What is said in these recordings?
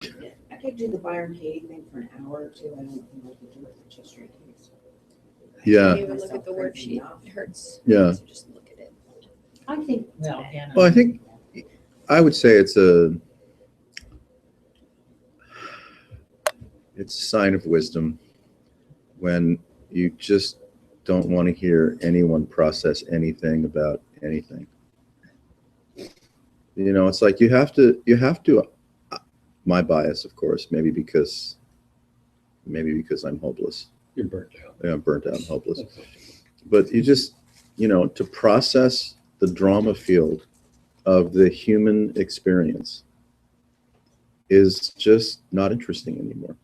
I could do the Byron Katie thing for an hour or two. I don't think I could do it for just straight case. Yeah. Can't even look at the worksheet. It hurts. Yeah. So just look at it. I think. Well, again, Well, I think I would say it's a sign of wisdom when you just don't want to hear anyone process anything about anything. You know, it's like you have to, my bias, of course, maybe because I'm hopeless. You're burnt out. Yeah, I'm burnt out and hopeless. That's okay. But you just, to process the drama field of the human experience is just not interesting anymore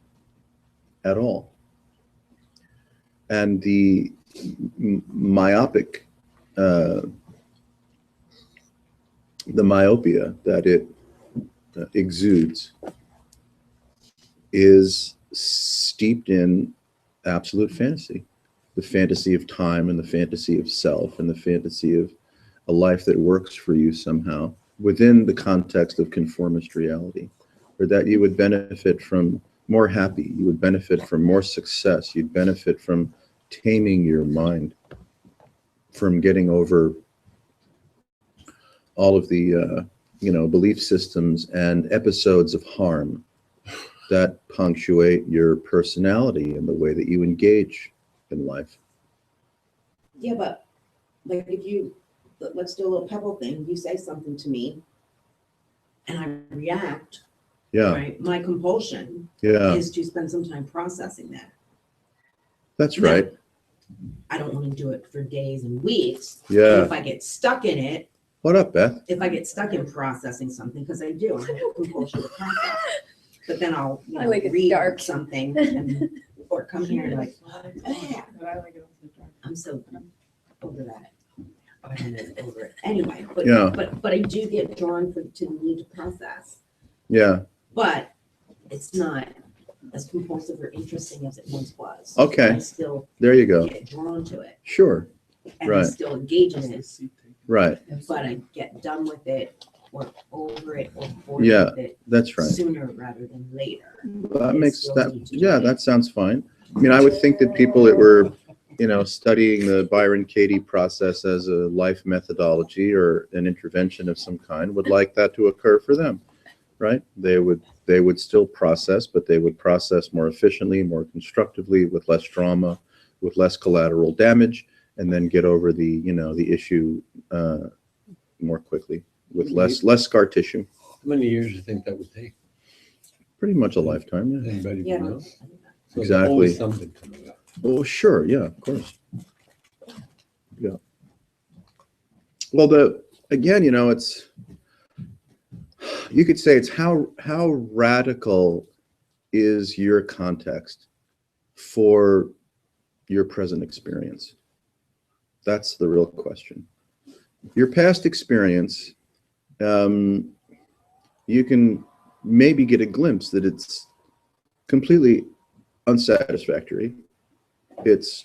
at all. And the myopia that it exudes is steeped in absolute fantasy. The fantasy of time and the fantasy of self and the fantasy of a life that works for you somehow within the context of conformist reality, or that you would benefit from more happy, you would benefit from more success, you'd benefit from taming your mind, from getting over all of the belief systems and episodes of harm that punctuate your personality and the way that you engage in life. Yeah, but like let's do a little pebble thing. You say something to me and I react. Yeah, Right. My compulsion yeah, is to spend some time processing that. that's Now, right. I don't want to do it for days and weeks. Yeah. And if I get stuck in it, What up, Beth? if I get stuck in processing something, because I do, I have a compulsion to process. But then I'll I like it read dark. something and, or come here and like, "Ah, I'm so over that. I'm over it. Anyway, but, Yeah. but I do get drawn to the need to process. Yeah, But it's not as compulsive or interesting as it once was. Okay. I still there you go. get drawn to it Sure, and I Right. still engage in it, right. but I get done with it or over it or bored Yeah, with it That's right. sooner rather than later. That I makes still that, need to yeah, do it. that sounds fine. I mean, I would think that people that were, studying the Byron Katie process as a life methodology or an intervention of some kind would like that to occur for them, right? They would still process, but they would process more efficiently, more constructively, with less drama, with less collateral damage, and then get over the issue more quickly with less scar tissue. How many years do you think that would take? Pretty much a lifetime, yeah. Anybody Yeah. would know? So there's Exactly. always something coming up. Oh, sure, yeah, of course. Yeah. Well, it's, you could say it's how radical is your context for your present experience? That's the real question. Your past experience, you can maybe get a glimpse that it's completely unsatisfactory. It's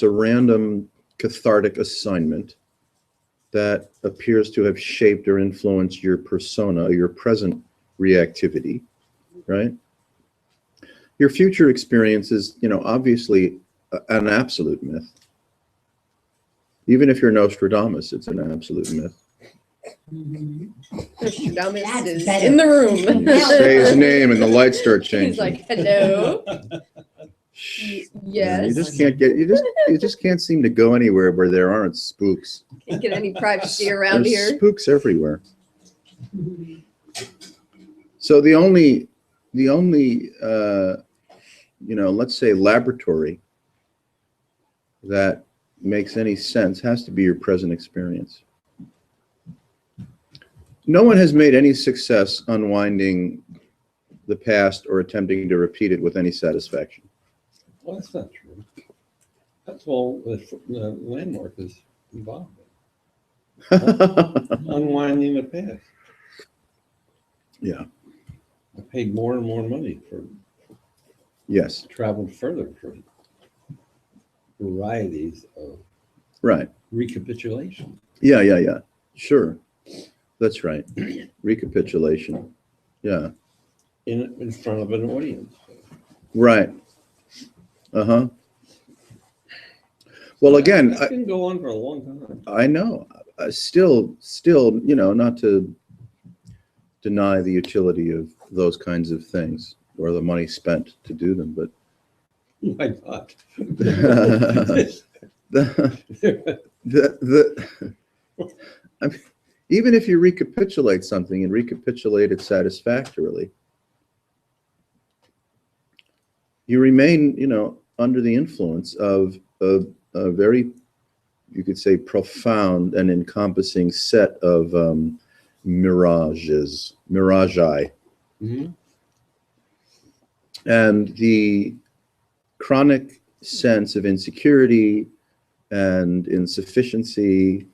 a random cathartic assignment that appears to have shaped or influenced your persona, your present reactivity, right? Your future experience is, obviously an absolute myth. Even if you're Nostradamus, it's an absolute myth. Nostradamus That's is better. in the room. You say his name and the lights start changing. He's like, hello. Shh. Yes. You just can't you just can't seem to go anywhere where there aren't spooks. Can't get any privacy around There's here. spooks everywhere. So the only let's say laboratory that makes any sense has to be your present experience. No one has made any success unwinding the past or attempting to repeat it with any satisfaction. Well, that's not true. That's all the landmark is involved in. Unwinding the past. Yeah. I paid more and more money for Yes. traveled further for varieties of Right. recapitulation. Yeah. Sure. That's right. Recapitulation. Yeah. in front of an audience. Right. Uh-huh. Well, again, That can go on for a long time. I know. Still, not to deny the utility of those kinds of things or the money spent to do them, but Why not? I mean, even if you recapitulate something and recapitulate it satisfactorily, you remain, under the influence of a very, you could say, profound and encompassing set of miragi. Mhm. And the chronic sense of insecurity and insufficiency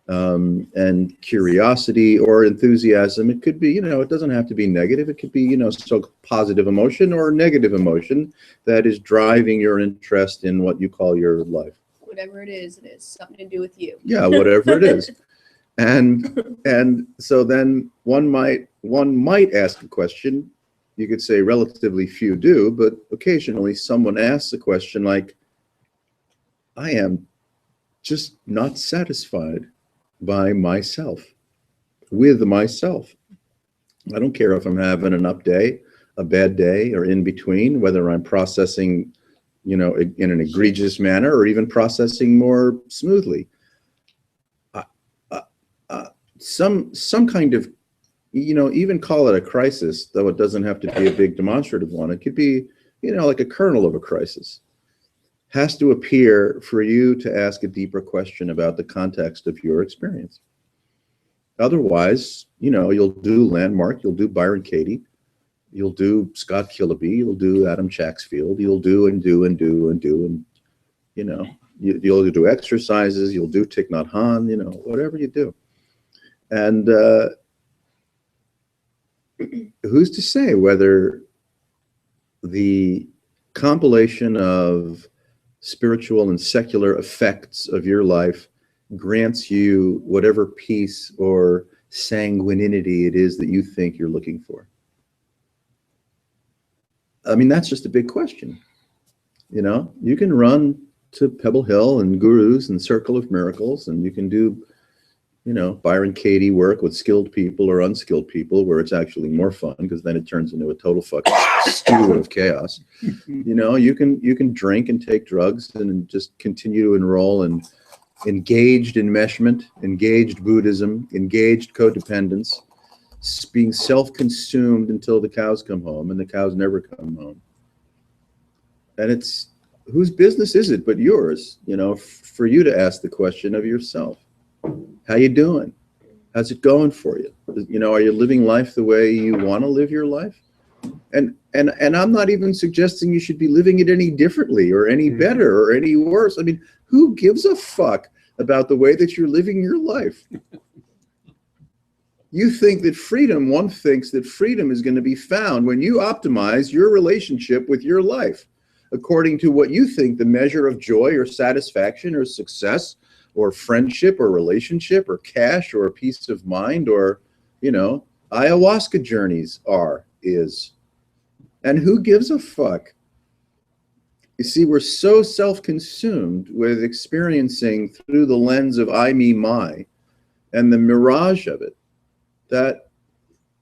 and curiosity or enthusiasm. It could be, it doesn't have to be negative. It could be, so positive emotion or negative emotion that is driving your interest in what you call your life. Whatever it is something to do with you. Yeah, whatever it is. And so then one might ask a question. You could say relatively few do, but occasionally someone asks a question like, I am just not satisfied by myself, with myself. I don't care if I'm having an up day, a bad day, or in between, whether I'm processing, in an egregious manner or even processing more smoothly. Some kind of, even call it a crisis, though it doesn't have to be a big demonstrative one. It could be, like a kernel of a crisis. Has to appear for you to ask a deeper question about the context of your experience. Otherwise, you'll do Landmark, you'll do Byron Katie, you'll do Scott Killaby, you'll do Adam Chacksfield, you'll do and you'll do exercises, you'll do Thich Nhat Hanh, whatever you do. And who's to say whether the compilation of spiritual and secular effects of your life grants you whatever peace or sanguinity it is that you think you're looking for? I mean, that's just a big question. You can run to Pebble Hill and Gurus and Circle of Miracles, and you can do, Byron Katie work with skilled people or unskilled people, where it's actually more fun because then it turns into a total fucking stew of chaos. You can drink and take drugs and just continue to enroll in engaged enmeshment, engaged Buddhism, engaged codependence, being self-consumed until the cows come home, and the cows never come home. And it's, whose business is it but yours, for you to ask the question of yourself. How you doing? How's it going for you? Are you living life the way you want to live your life? And I'm not even suggesting you should be living it any differently or any better or any worse. I mean, who gives a fuck about the way that you're living your life? You think that one thinks that freedom is going to be found when you optimize your relationship with your life according to what you think the measure of joy or satisfaction or success or friendship or relationship or cash or peace of mind or, ayahuasca journeys is. And who gives a fuck? You see, we're so self-consumed with experiencing through the lens of I, me, my, and the mirage of it, that,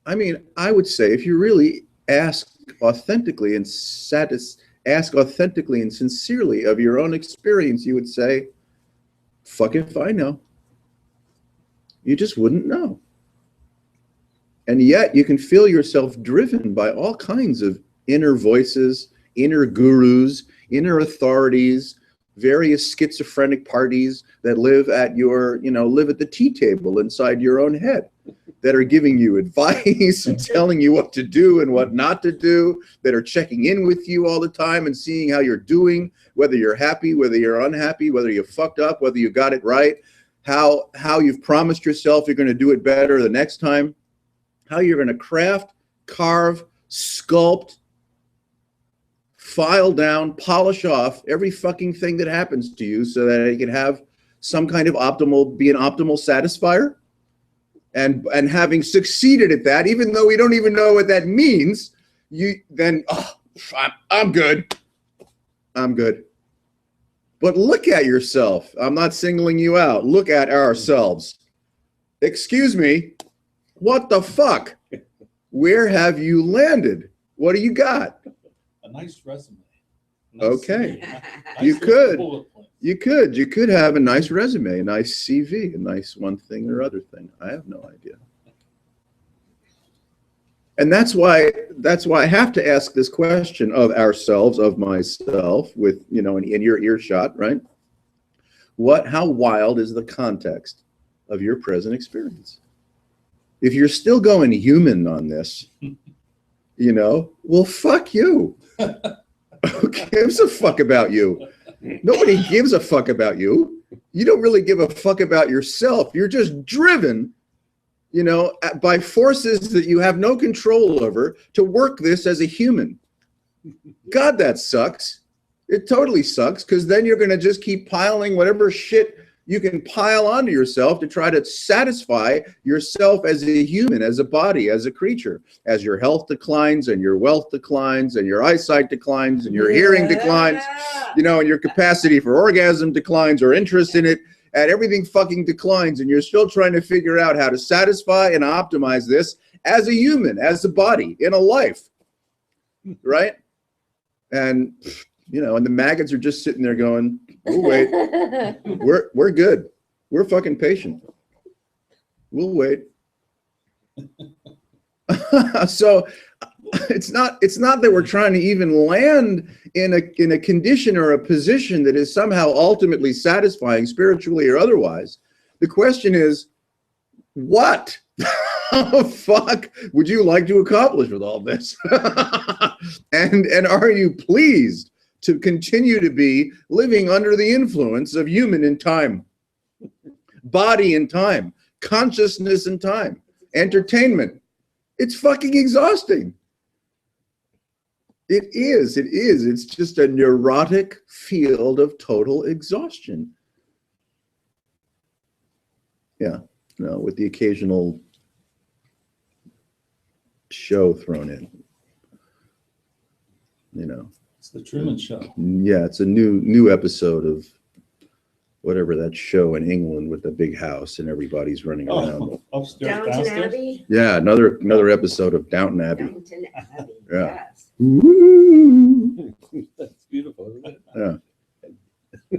I would say if you really ask authentically and sincerely of your own experience, you would say, fuck if I know. You just wouldn't know. And yet you can feel yourself driven by all kinds of inner voices, inner gurus, inner authorities, various schizophrenic parties that live at the tea table inside your own head, that are giving you advice and telling you what to do and what not to do, that are checking in with you all the time and seeing how you're doing, whether you're happy, whether you're unhappy, whether you fucked up, whether you got it right, how you've promised yourself you're going to do it better the next time, how you're going to craft, carve, sculpt, file down, polish off every fucking thing that happens to you so that it can have some kind of be an optimal satisfier. And having succeeded at that, even though we don't even know what that means, then I'm good. I'm good. But look at yourself. I'm not singling you out. Look at ourselves. Excuse me. What the fuck? Where have you landed? What do you got? A nice resume. Okay. CV. You Nice could. bullet points. You could have a nice resume, a nice CV, a nice one thing or other thing. I have no idea. And that's why I have to ask this question of ourselves, of myself, with, in your earshot, right? How wild is the context of your present experience? If you're still going human on this, well, fuck you. Who gives a fuck about you? Nobody gives a fuck about you. You don't really give a fuck about yourself. You're just driven, by forces that you have no control over to work this as a human. God, that sucks. It totally sucks, because then you're going to just keep piling whatever shit you can pile onto yourself to try to satisfy yourself as a human, as a body, as a creature. As your health declines and your wealth declines and your eyesight declines and your hearing declines, and your capacity for orgasm declines or interest in it, and everything fucking declines, and you're still trying to figure out how to satisfy and optimize this as a human, as a body, in a life, right? And, and the maggots are just sitting there going, "We'll wait. We're good. We're fucking patient. We'll wait." So it's not that we're trying to even land in a condition or a position that is somehow ultimately satisfying spiritually or otherwise. The question is, what the fuck would you like to accomplish with all this? and are you pleased to continue to be living under the influence of human in time, body in time, consciousness in time, entertainment? It's fucking exhausting. It is. It's just a neurotic field of total exhaustion. Yeah, with the occasional show thrown in. It's the Truman Show. Yeah, it's a new episode of whatever that show in England with the big house and everybody's running around. Upstairs, Downton downstairs. Abbey? Yeah, another episode of Downton Abbey. Downton Abbey, Yeah. yes. Woo! That's beautiful, isn't it?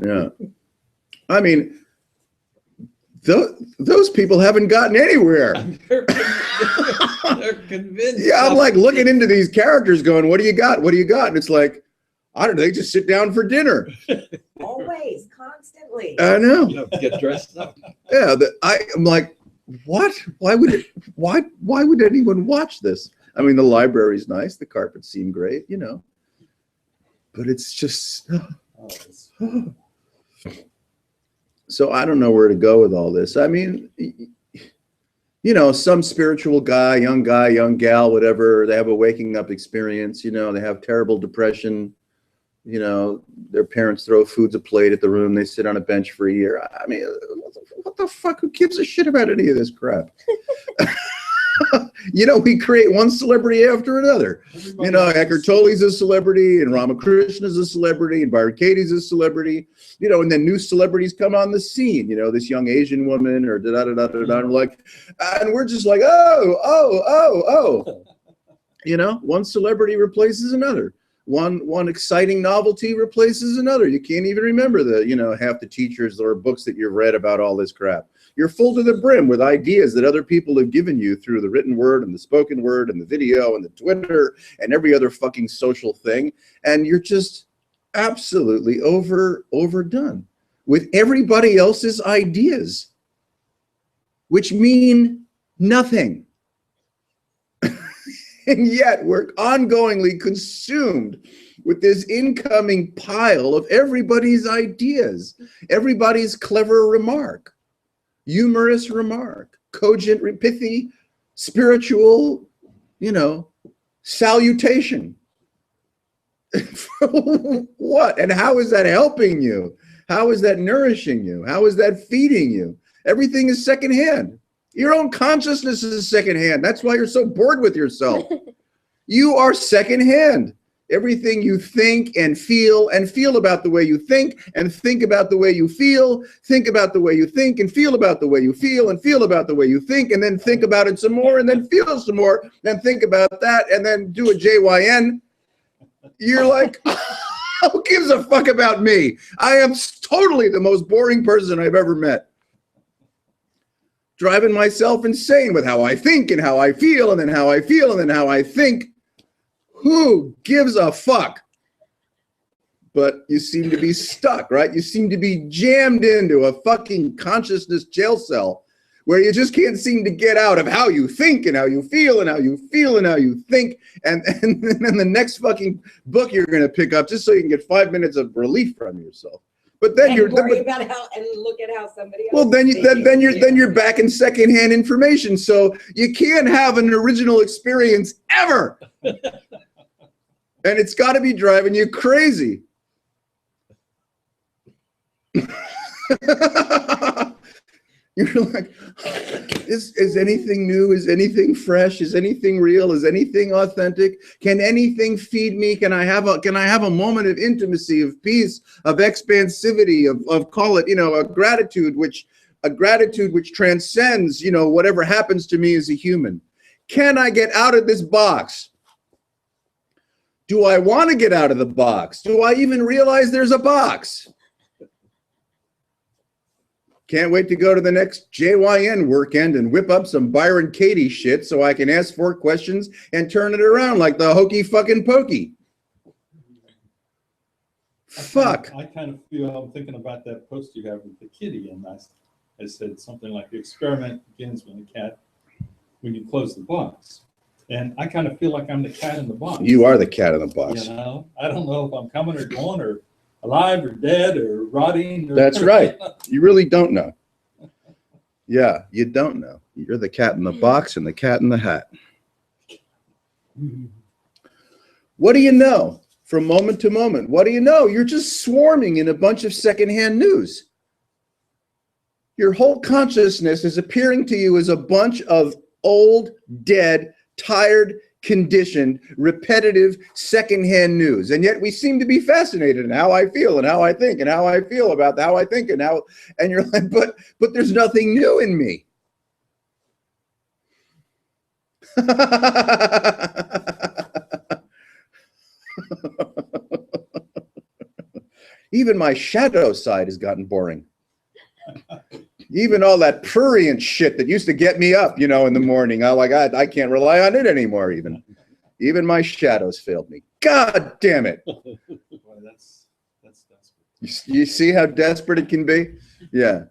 Yeah. I mean, those people haven't gotten anywhere. They're convinced. Yeah, I'm like looking into these characters going, what do you got? What do you got? And it's like, I don't know, they just sit down for dinner. Always, constantly. I know. You know, get dressed up. Yeah, I'm like, what? Why would anyone watch this? I mean, the library's nice, the carpets seem great, but it's just. So I don't know where to go with all this. I mean, some spiritual guy, young gal, whatever, they have a waking up experience, they have terrible depression, their parents throw food's a plate at the room, they sit on a bench for a year. I mean, what the fuck? Who gives a shit about any of this crap? We create one celebrity after another. Eckhart Tolle's a celebrity, and Ramakrishna's a celebrity, and Byron Katie's a celebrity, and then new celebrities come on the scene, this young Asian woman or da-da-da-da-da-da, and we're just like, oh. One celebrity replaces another. One exciting novelty replaces another. You can't even remember half the teachers or books that you've read about all this crap. You're full to the brim with ideas that other people have given you through the written word and the spoken word and the video and the Twitter and every other fucking social thing. And you're just absolutely overdone with everybody else's ideas, which mean nothing. And yet we're ongoingly consumed with this incoming pile of everybody's ideas, everybody's clever remark, humorous remark, cogent, pithy, spiritual, salutation. What? And how is that helping you? How is that nourishing you? How is that feeding you? Everything is secondhand. Your own consciousness is secondhand. That's why you're so bored with yourself. You are secondhand. Everything you think and feel about the way you think and think about the way you feel, think about the way you think and feel about the way you feel and feel about the way you think, and then think about it some more and then feel some more, then think about that and then do a JYN. You're like, who gives a fuck about me? I am totally the most boring person I've ever met. Driving myself insane with how I think and how I feel and then how I feel and then how I think. Who gives a fuck? But you seem to be stuck, right? You seem to be jammed into a fucking consciousness jail cell where you just can't seem to get out of how you think and how you feel and how you feel and how you think. And then the next fucking book you're going to pick up just so you can get 5 minutes of relief from yourself. But then and worry about how and look at how somebody else. Well, then you're back in secondhand information. So you can't have an original experience ever. And it's got to be driving you crazy. You're like, is anything new? Is anything fresh? Is anything real? Is anything authentic? Can anything feed me? Can I have a moment of intimacy, of peace, of expansivity, of call it, a gratitude which transcends, whatever happens to me as a human? Can I get out of this box? Do I want to get out of the box? Do I even realize there's a box? Can't wait to go to the next JYN weekend and whip up some Byron Katie shit so I can ask 4 questions and turn it around like the hokey fucking pokey. Fuck. I kind of feel, I'm thinking about that post you have with the kitty, and I said something like the experiment begins when you close the box. And I kind of feel like I'm the cat in the box. You are the cat in the box. I don't know if I'm coming or going or alive or dead or rotting. That's right. You really don't know. Yeah, you don't know. You're the cat in the box and the cat in the hat. What do you know from moment to moment? What do you know? You're just swarming in a bunch of secondhand news. Your whole consciousness is appearing to you as a bunch of old, dead, tired, conditioned, repetitive, secondhand news. And yet we seem to be fascinated in how I feel and how I think and how I feel about how I think and you're like, but there's nothing new in me. Even my shadow side has gotten boring. Even all that prurient shit that used to get me up, in the morning. I can't rely on it anymore. Even my shadows failed me. God damn it. Boy, that's desperate. You see how desperate it can be? Yeah.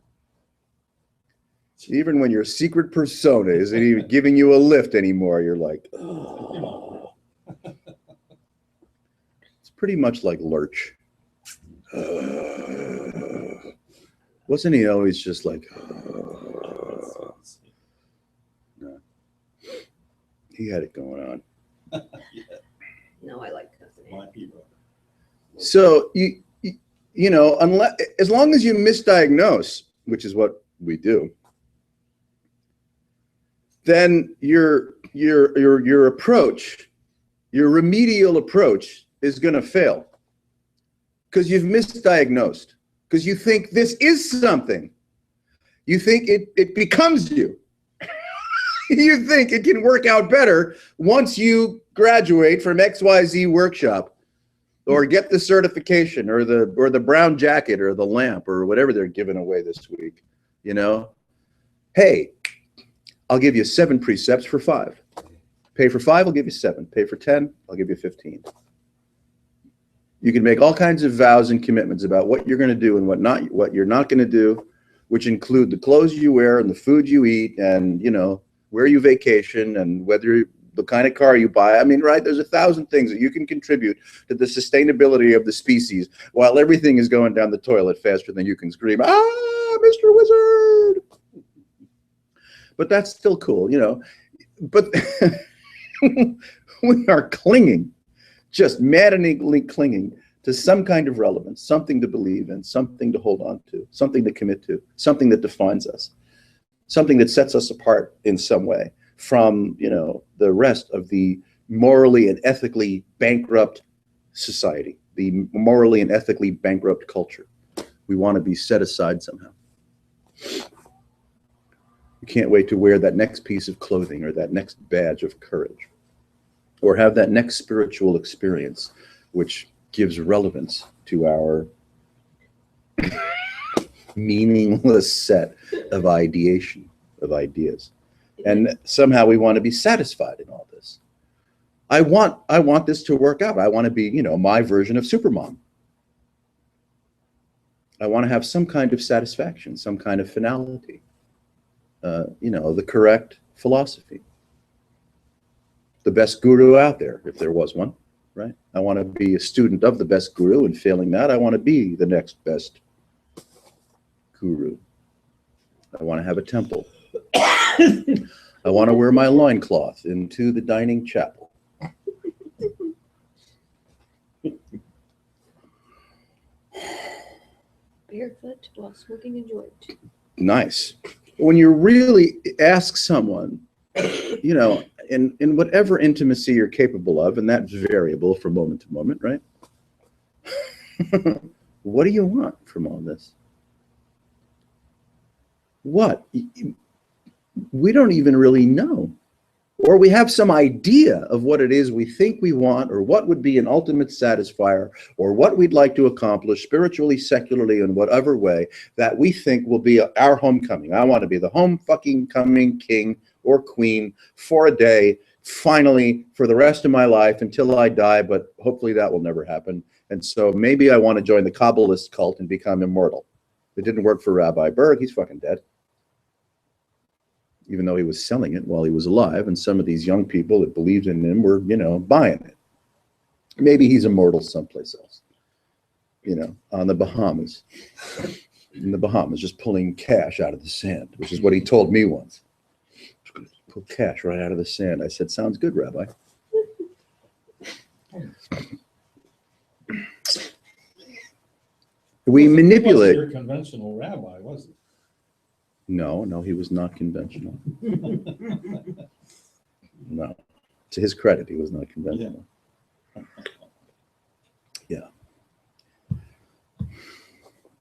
Even when your secret persona isn't even giving you a lift anymore, you're like, oh. It's pretty much like Lurch. Wasn't he always just like, no. He had it going on. No, I like Cousin Ann. My hero. So unless, as long as you misdiagnose, which is what we do, then your approach, your remedial approach is going to fail because you've misdiagnosed. Because you think this is something. You think it becomes you. You think it can work out better once you graduate from XYZ workshop or get the certification or the brown jacket or the lamp or whatever they're giving away this week. Hey, I'll give you 7 precepts for 5. Pay for 5, I'll give you 7. Pay for 10, I'll give you 15. You can make all kinds of vows and commitments about what you're going to do and what you're not going to do, which include the clothes you wear and the food you eat and, where you vacation and whether the kind of car you buy. I mean, right, there's 1,000 things that you can contribute to the sustainability of the species while everything is going down the toilet faster than you can scream, "Ah, Mr. Wizard!" But that's still cool, But we are clinging. Just maddeningly clinging to some kind of relevance, something to believe in, something to hold on to, something to commit to, something that defines us, something that sets us apart in some way from, the rest of the morally and ethically bankrupt society, the morally and ethically bankrupt culture. We want to be set aside somehow. We can't wait to wear that next piece of clothing or that next badge of courage, or have that next spiritual experience, which gives relevance to our meaningless set of ideation, of ideas. And somehow we want to be satisfied in all this. I want this to work out. I want to be, you know, my version of Supermom. I want to have some kind of satisfaction, some kind of finality. You know, the correct philosophy. The best guru out there, if there was one, right? I want to be a student of the best guru, and failing that, I want to be the next best guru. I want to have a temple. I want to wear my loincloth into the dining chapel. Barefoot while smoking a joint. Nice. When you really ask someone, you know, in whatever intimacy you're capable of, and that's variable from moment to moment, right? What do you want from all this? What? We don't even really know. Or we have some idea of what it is we think we want, or what would be an ultimate satisfier, or what we'd like to accomplish spiritually, secularly, in whatever way that we think will be our homecoming. I want to be the home fucking coming king or queen for a day, finally, for the rest of my life until I die, but hopefully that will never happen. And so maybe I want to join the Kabbalist cult and become immortal. It didn't work for Rabbi Berg. He's fucking dead, even though he was selling it while he was alive, and some of these young people that believed in him were, you know, buying it. Maybe he's immortal someplace else, you know, on the Bahamas. In the Bahamas, just pulling cash out of the sand, which is what he told me once. Pull cash right out of the sand. I said, sounds good, Rabbi. We manipulate. He wasn't your conventional rabbi, was he? No, he was not conventional. No. To his credit, he was not conventional. Yeah.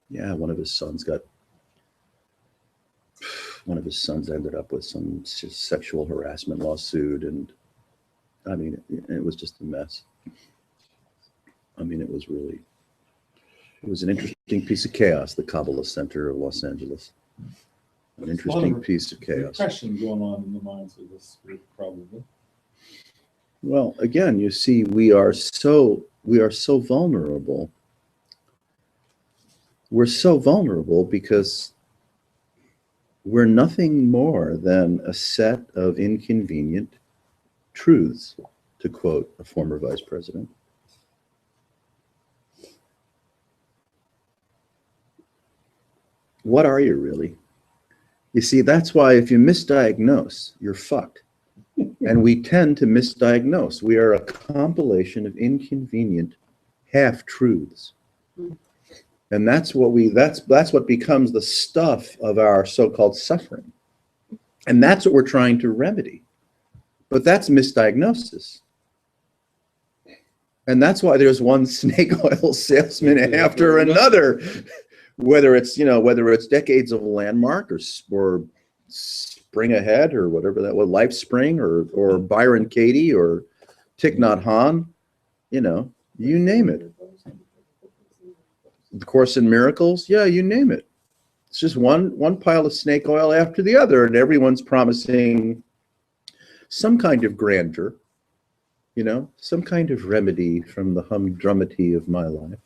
Yeah, one of his sons ended up with some sexual harassment lawsuit, and I mean, it was just a mess. I mean, it was an interesting piece of chaos, the Kabbalah Center of Los Angeles. An interesting piece of chaos. Repression going on in the minds of this group, probably. Well, again, you see, we are so vulnerable. We're so vulnerable because we're nothing more than a set of inconvenient truths, to quote a former vice president. What are you really? You see, that's why if you misdiagnose, you're fucked. And we tend to misdiagnose. We are a compilation of inconvenient half-truths. And that's what becomes the stuff of our so-called suffering. And that's what we're trying to remedy. But that's misdiagnosis. And that's why there's one snake oil salesman after another. Whether it's Decades of Landmark or Spring Ahead or whatever that was, Life Spring or Byron Katie or Thich Nhat Hanh, you know, you name it. The Course in Miracles, yeah, you name it. It's just one pile of snake oil after the other, and everyone's promising some kind of grandeur, you know, some kind of remedy from the humdrumity of my life.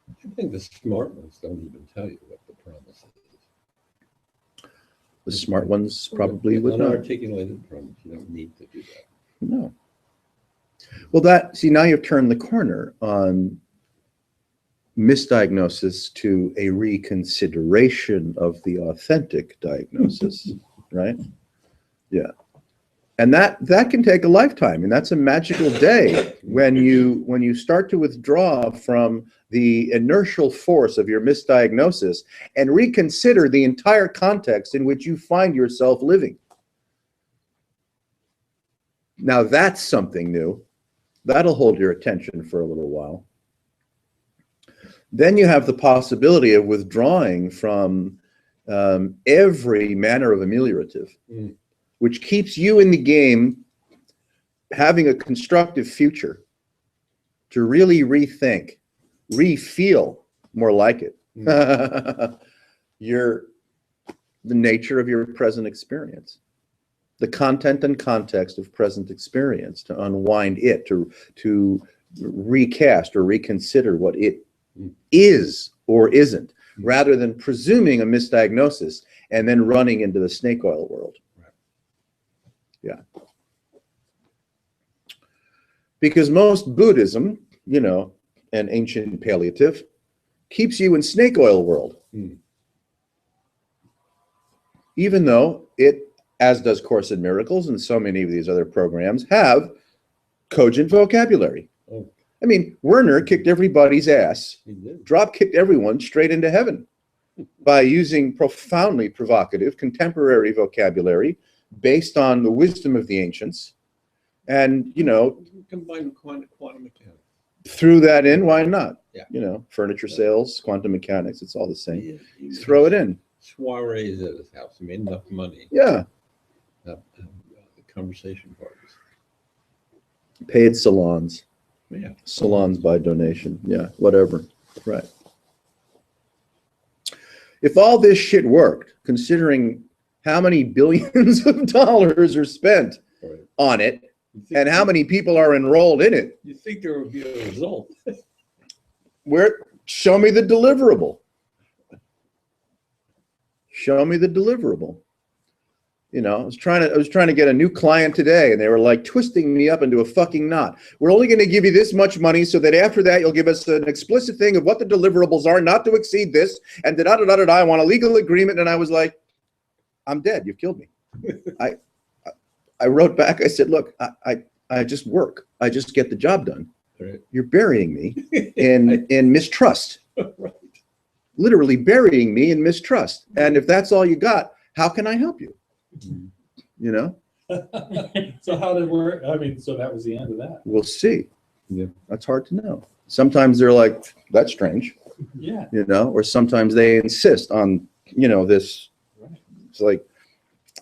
I think the smart ones don't even tell you what the promise is. The smart ones probably would not. Unarticulated promise. You don't need to do that. No. Well, now you've turned the corner on misdiagnosis to a reconsideration of the authentic diagnosis, right? Yeah. And that can take a lifetime, and that's a magical day when you start to withdraw from the inertial force of your misdiagnosis and reconsider the entire context in which you find yourself living. Now that's something new. That'll hold your attention for a little while. Then you have the possibility of withdrawing from every manner of ameliorative, which keeps you in the game, having a constructive future to really rethink, re-feel more like it. The nature of your present experience, the content and context of present experience, to unwind it, to recast or reconsider what it is or isn't, rather than presuming a misdiagnosis and then running into the snake oil world. Yeah. Because most Buddhism, you know, and ancient palliative, keeps you in snake oil world. Even though it, as does Course in Miracles and so many of these other programs, have cogent vocabulary. Oh. I mean, Werner kicked everybody's ass, He did. drop kicked everyone straight into heaven by using profoundly provocative contemporary vocabulary based on the wisdom of the ancients. And, you know, Combined with quantum mechanics. threw that in, why not? Yeah. You know, furniture sales, quantum mechanics, it's all the same. He Throw it in. Soirees at his house. He made enough money. Yeah. The conversation parties. Paid salons. Yeah. Salons by donation. Yeah, whatever. Right. If all this shit worked, considering how many billions of dollars are spent Right. on it You think- and how many people are enrolled in it, You think there would be a result? show me the deliverable. Show me the deliverable. You know, I was trying to get a new client today, and they were like twisting me up into a fucking knot. We're only going to give you this much money, so that after that you'll give us an explicit thing of what the deliverables are, not to exceed this, and da da da da da. I want a legal agreement, and I was like, I'm dead. You've killed me. I wrote back. I said, look, I just work. I just get the job done. Right. You're burying me in mistrust. Right. Literally burying me in mistrust. And if that's all you got, how can I help you? You know, So how did it work? I mean, so that was the end of that. we'll see. Yeah. That's hard to know. Sometimes they're like, that's strange, Yeah. you know, or sometimes they insist on, you know, this. It's like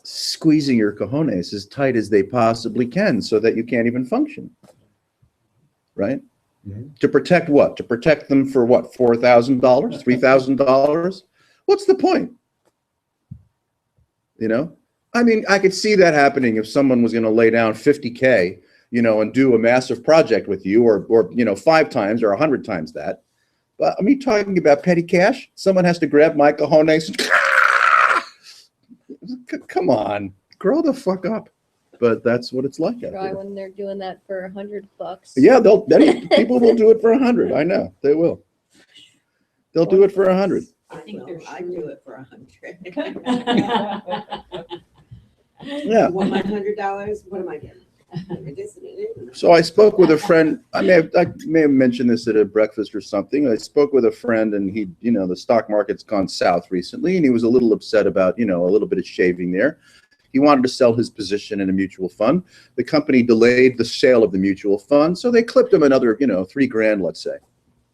squeezing your cojones as tight as they possibly can so that you can't even function. Right? Mhm. To protect what? To protect them for what? $4,000, $3,000? What's the point? You know? I mean, I could see that happening if someone was going to lay down 50K, you know, and do a massive project with you, or you know, 5 times or 100 times that. But I mean, talking about petty cash, someone has to grab my cojones. Come on, grow the fuck up. But that's what it's like out Try there. when they're doing that for $100. Yeah, people will do it for 100. I know they will. They'll do it for 100. I think I'd do it for 100. Yeah. You want my $100? What am I getting? It isn't. So I spoke with a friend. I may have mentioned this at a breakfast or something. I spoke with a friend, and he, you know, the stock market's gone south recently, and he was a little upset about, you know, a little bit of shaving there. He wanted to sell his position in a mutual fund. The company delayed the sale of the mutual fund, so they clipped him another, you know, $3,000, let's say,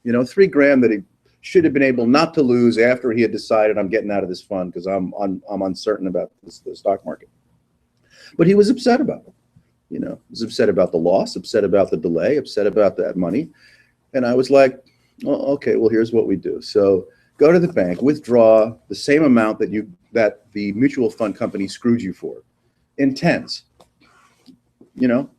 you know, $3,000 that he should have been able not to lose after he had decided, I'm getting out of this fund because I'm uncertain about the stock market. But he was upset about it. You know, he was upset about the loss, upset about the delay, upset about that money. And I was like, well, okay, well, here's what we do. So go to the bank, withdraw the same amount that the mutual fund company screwed you for in tens. You know,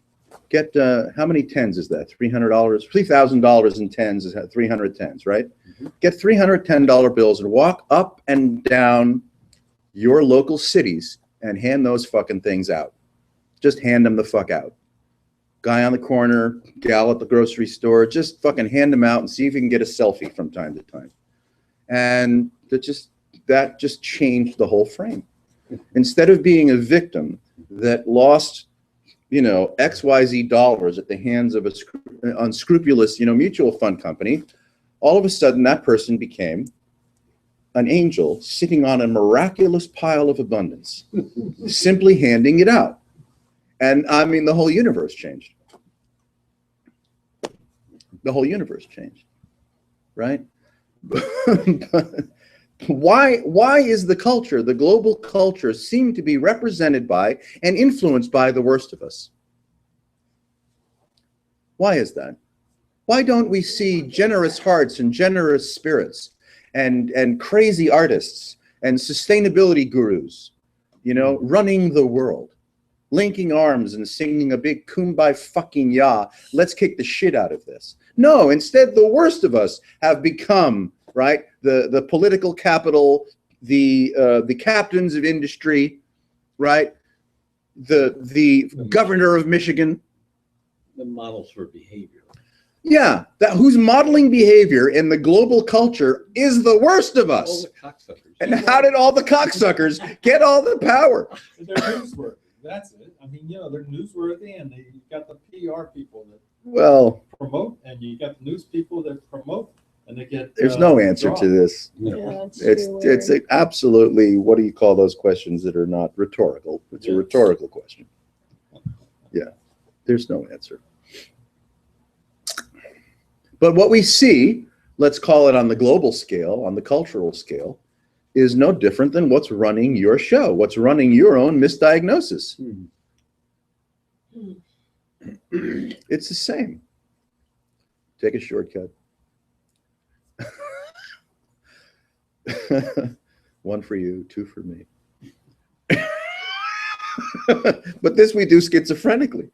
get how many tens is that? $300, $3,000 in tens is 300 tens, right? Mm-hmm. Get $310 bills and walk up and down your local cities and hand those fucking things out. Just hand them the fuck out. Guy on the corner, gal at the grocery store, just fucking hand them out and see if you can get a selfie from time to time. And that just changed the whole frame. Instead of being a victim that lost, you know, XYZ dollars at the hands of an unscrupulous, you know, mutual fund company, all of a sudden that person became an angel sitting on a miraculous pile of abundance, simply handing it out. And I mean, the whole universe changed. The whole universe changed, right? Why is the culture, the global culture, seem to be represented by and influenced by the worst of us? Why is that? Why don't we see generous hearts and generous spirits and crazy artists and sustainability gurus, you know, running the world, linking arms and singing a big kumbaya fucking ya, let's kick the shit out of this? No, instead the worst of us have become, right, the political capital, the captains of industry, right, the governor of Michigan. The models for behavior. Yeah, that who's modeling behavior in the global culture is the worst of All us. the cocksuckers. And how did all the cocksuckers get all the power? They're newsworthy. That's it. I mean, you know, they're newsworthy, and you got the PR people that Well, promote, and you got the news people that promote, and they get. there's no answer to jobs. this. Yeah, it's It's too weird. absolutely, what do you call those questions that are not rhetorical? It's a Yeah. rhetorical question. Yeah, there's no answer. But what we see, let's call it on the global scale, on the cultural scale, is no different than what's running your show, what's running your own misdiagnosis. It's the same. Take a shortcut. One for you, two for me. But this we do schizophrenically.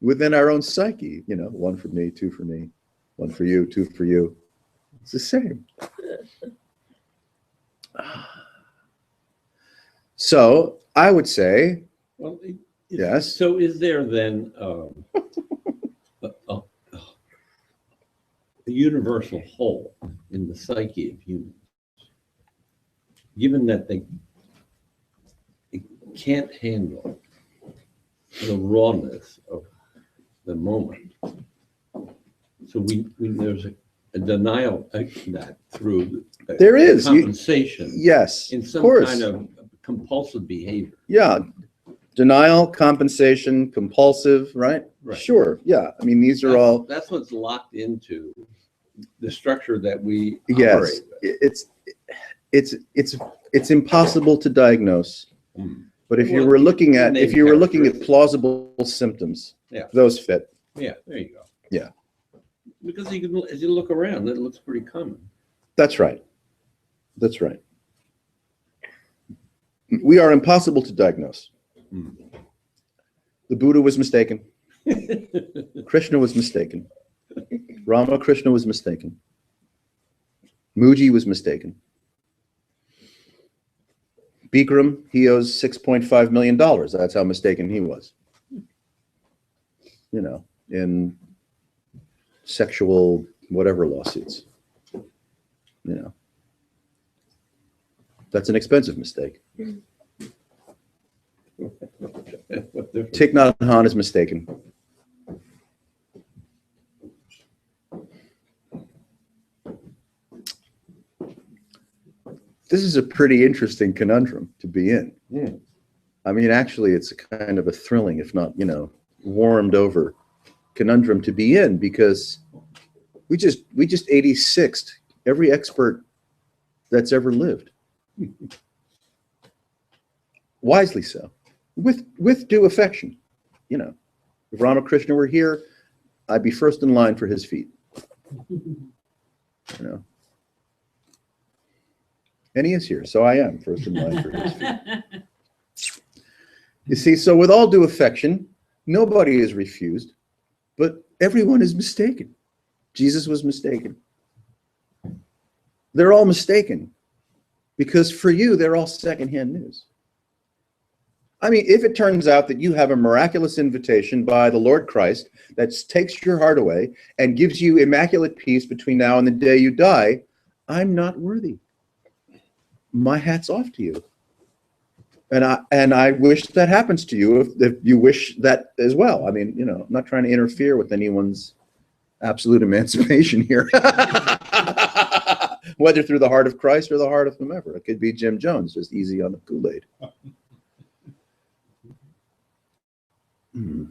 Within our own psyche, you know, one for me, two for me, one for you, two for you. It's the same. So I would say, Well, yes. So is there then a universal whole in the psyche of humans, given that they can't handle the rawness of the moment? So there's a denial of that through There is. compensation Yes, in of some course. kind of compulsive behavior. Yeah. Denial, compensation, compulsive, right? Right. Sure. Yeah. I mean, these are all, That's what's locked into the structure that we yes, operate with. it's impossible to diagnose. Mm. But if you Well, were looking you at, name if you were looking at characteristics. plausible symptoms, Yeah. those fit. Yeah, there you go. Yeah. Because as you look around, it looks pretty common. That's right. That's right. We are impossible to diagnose. Mm. The Buddha was mistaken. Krishna was mistaken. Ramakrishna was mistaken. Muji was mistaken. Bikram, he owes $6.5 million. That's how mistaken he was. You know, in sexual whatever lawsuits. You know, that's an expensive mistake. What difference? Thich Nhat Hanh is mistaken. This is a pretty interesting conundrum to be in. Yeah. I mean, actually, it's a kind of a thrilling, if not, you know, warmed over conundrum to be in, because we just 86'd every expert that's ever lived. Wisely so, with due affection. You know, if Ramakrishna were here, I'd be first in line for his feet. You know, and he is here, so I am first in line for his feet. You see, so with all due affection, nobody is refused, but everyone is mistaken. Jesus was mistaken. They're all mistaken, because for you, they're all secondhand news. I mean, if it turns out that you have a miraculous invitation by the Lord Christ that takes your heart away and gives you immaculate peace between now and the day you die, I'm not worthy. My hat's off to you. And I wish that happens to you if you wish that as well. I mean, you know, I'm not trying to interfere with anyone's absolute emancipation here. Whether through the heart of Christ or the heart of whomever. It could be Jim Jones, just easy on the Kool-Aid. Hmm.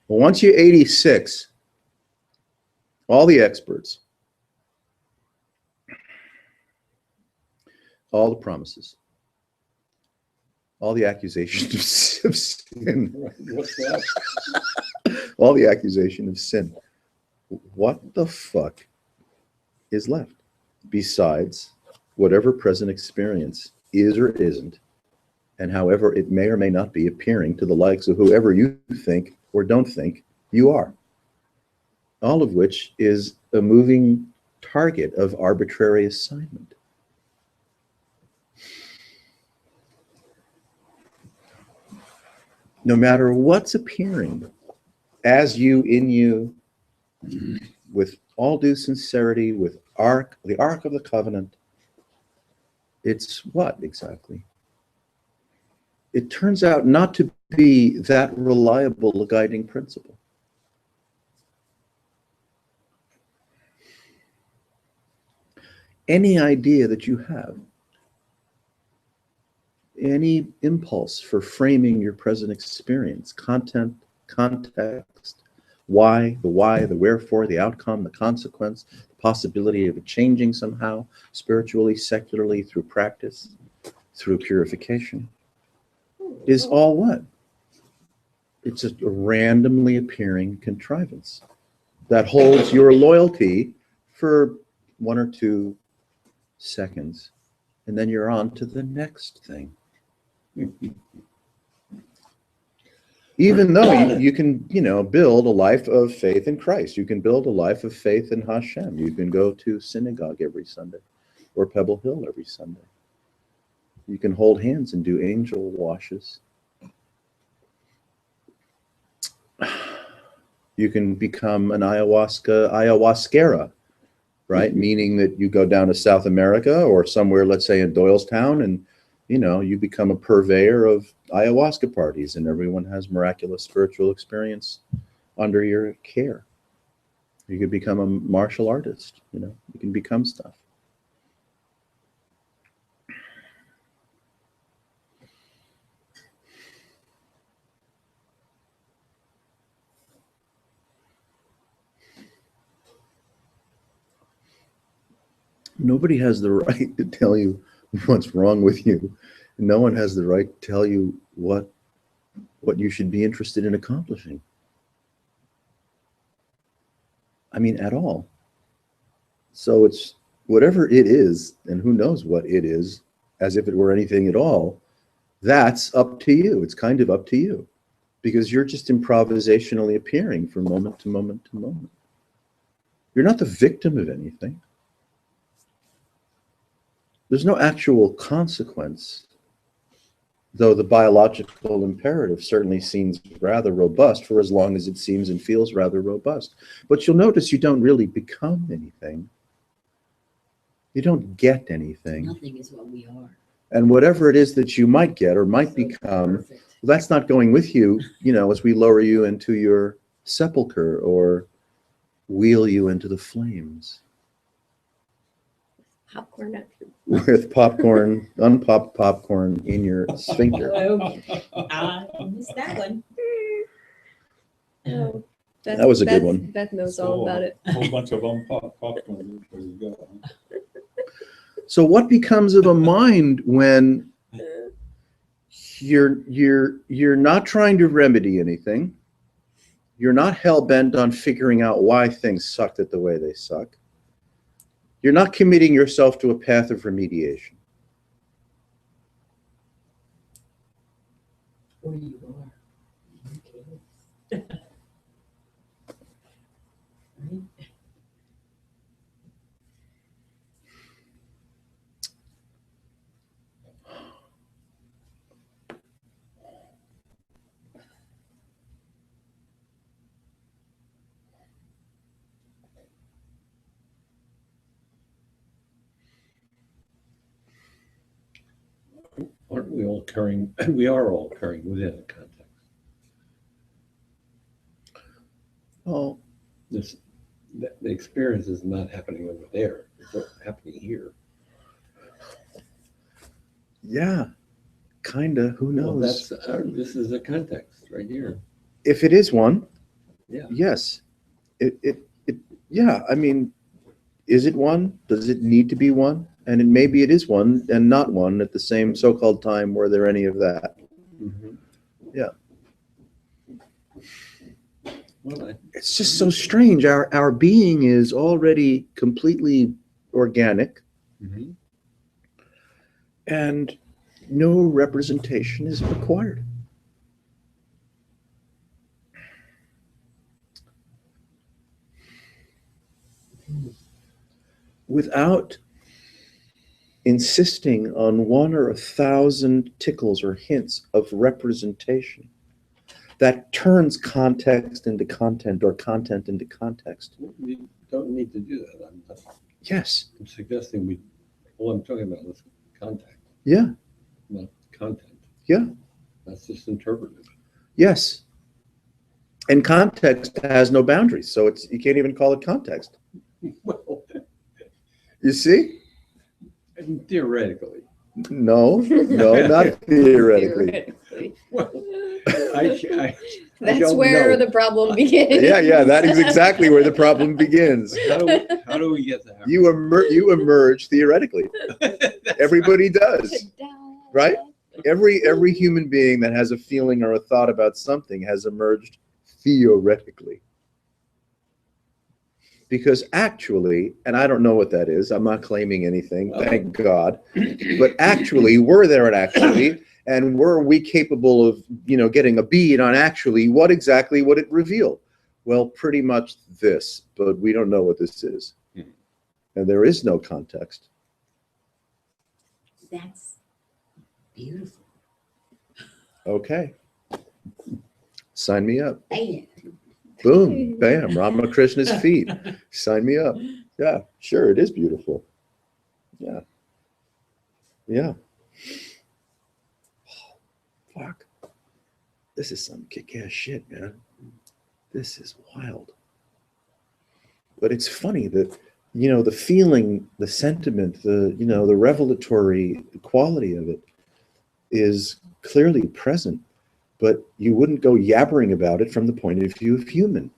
Well, once you're 86, all the experts, all the promises, all the accusations of sin, What's that? all the accusation of sin. What the fuck is left besides whatever present experience is or isn't, and however it may or may not be appearing to the likes of whoever you think or don't think you are? All of which is a moving target of arbitrary assignment. No matter what's appearing as you, in you, with all due sincerity, with the Ark of the Covenant, it's what exactly? It turns out not to be that reliable a guiding principle. Any idea that you have, any impulse for framing your present experience, content, context, why, the wherefore, the outcome, the consequence, the possibility of it changing somehow, spiritually, secularly, through practice, through purification, is all what? It's just a randomly appearing contrivance that holds your loyalty for 1 or 2 seconds, and then you're on to the next thing. Even though you can, build a life of faith in Christ. You can build a life of faith in Hashem. You can go to synagogue every Sunday or Pebble Hill every Sunday. You can hold hands and do angel washes. You can become an ayahuasquera, right? Meaning that you go down to South America or somewhere, let's say in Doylestown, and you become a purveyor of ayahuasca parties, and everyone has miraculous spiritual experience under your care. You could become a martial artist, you can become stuff. Nobody has the right to tell you what's wrong with you. No one has the right to tell you what you should be interested in accomplishing. I mean, at all. So it's whatever it is, and who knows what it is, as if it were anything at all, that's up to you. It's kind of up to you, because you're just improvisationally appearing from moment to moment to moment. You're not the victim of anything. There's no actual consequence, though the biological imperative certainly seems rather robust for as long as it seems and feels rather robust. But you'll notice you don't really become anything. You don't get anything. Nothing is what we are. And whatever it is that you might get or might become, Perfect. well, that's not going with you, as we lower you into your sepulcher or wheel you into the flames. Popcorn after. With popcorn, unpopped popcorn in your sphincter. I missed that one. Oh, That was a good one. Beth knows So, all about it. A whole bunch of unpopped popcorn. There you go. So what becomes of a mind when you're not trying to remedy anything? You're not hell-bent on figuring out why things sucked it the way they suck. You're not committing yourself to a path of remediation. Or you are. Okay. Right? Aren't we all carrying, we are all carrying within a context. Well, The experience is not happening over there. It's happening here. yeah, kinda, who Well, knows? this is a context right here. If it is one, Yeah. yes. Yeah, I mean, is it one? Does it need to be one? And maybe it is one and not one at the same so-called time were there any of that. Mhm. Yeah. Well, It's just so strange. Our being is already completely organic mhm. and no representation is required. Without insisting on 1 or 1,000 tickles or hints of representation that turns context into content or content into context. We don't need to do that. Yes. I'm suggesting all I'm talking about is contact, Yeah. not content. Yeah. That's just interpretive. Yes. And context has no boundaries, so you can't even call it context. Well, You see? theoretically. No, not theoretically. Well, I That's don't where know. the problem begins. Yeah, that is exactly where the problem begins. How do we get there? You emerge theoretically. Everybody does, right? Every human being that has a feeling or a thought about something has emerged theoretically. Because actually, and I don't know what that is, I'm not claiming anything, thank God, but actually, were there an actually, and were we capable of, getting a bead on actually, what exactly would it reveal? Well, pretty much this, but we don't know what this is. And there is no context. That's beautiful. Okay. Sign me up. Bam. Boom, bam, Ramakrishna's feet. Sign me up. Yeah, sure, it is beautiful. Yeah. Yeah. Oh, fuck. This is some kick-ass shit, man. This is wild. But it's funny that, the feeling, the sentiment, the revelatory quality of it is clearly present. But you wouldn't go yabbering about it from the point of view of human.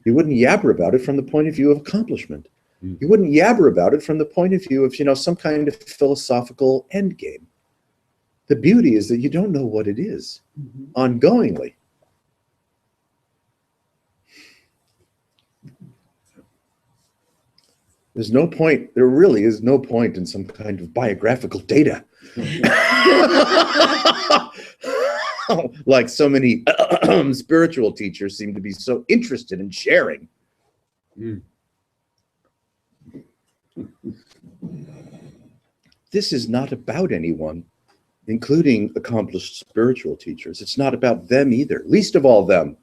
You wouldn't yabber about it from the point of view of accomplishment. You wouldn't yabber about it from the point of view of, some kind of philosophical endgame. The beauty is that you don't know what it is ongoingly. There really is no point in some kind of biographical data. Like so many spiritual teachers seem to be so interested in sharing. This is not about anyone, including accomplished spiritual teachers. It's not about them either, least of all them.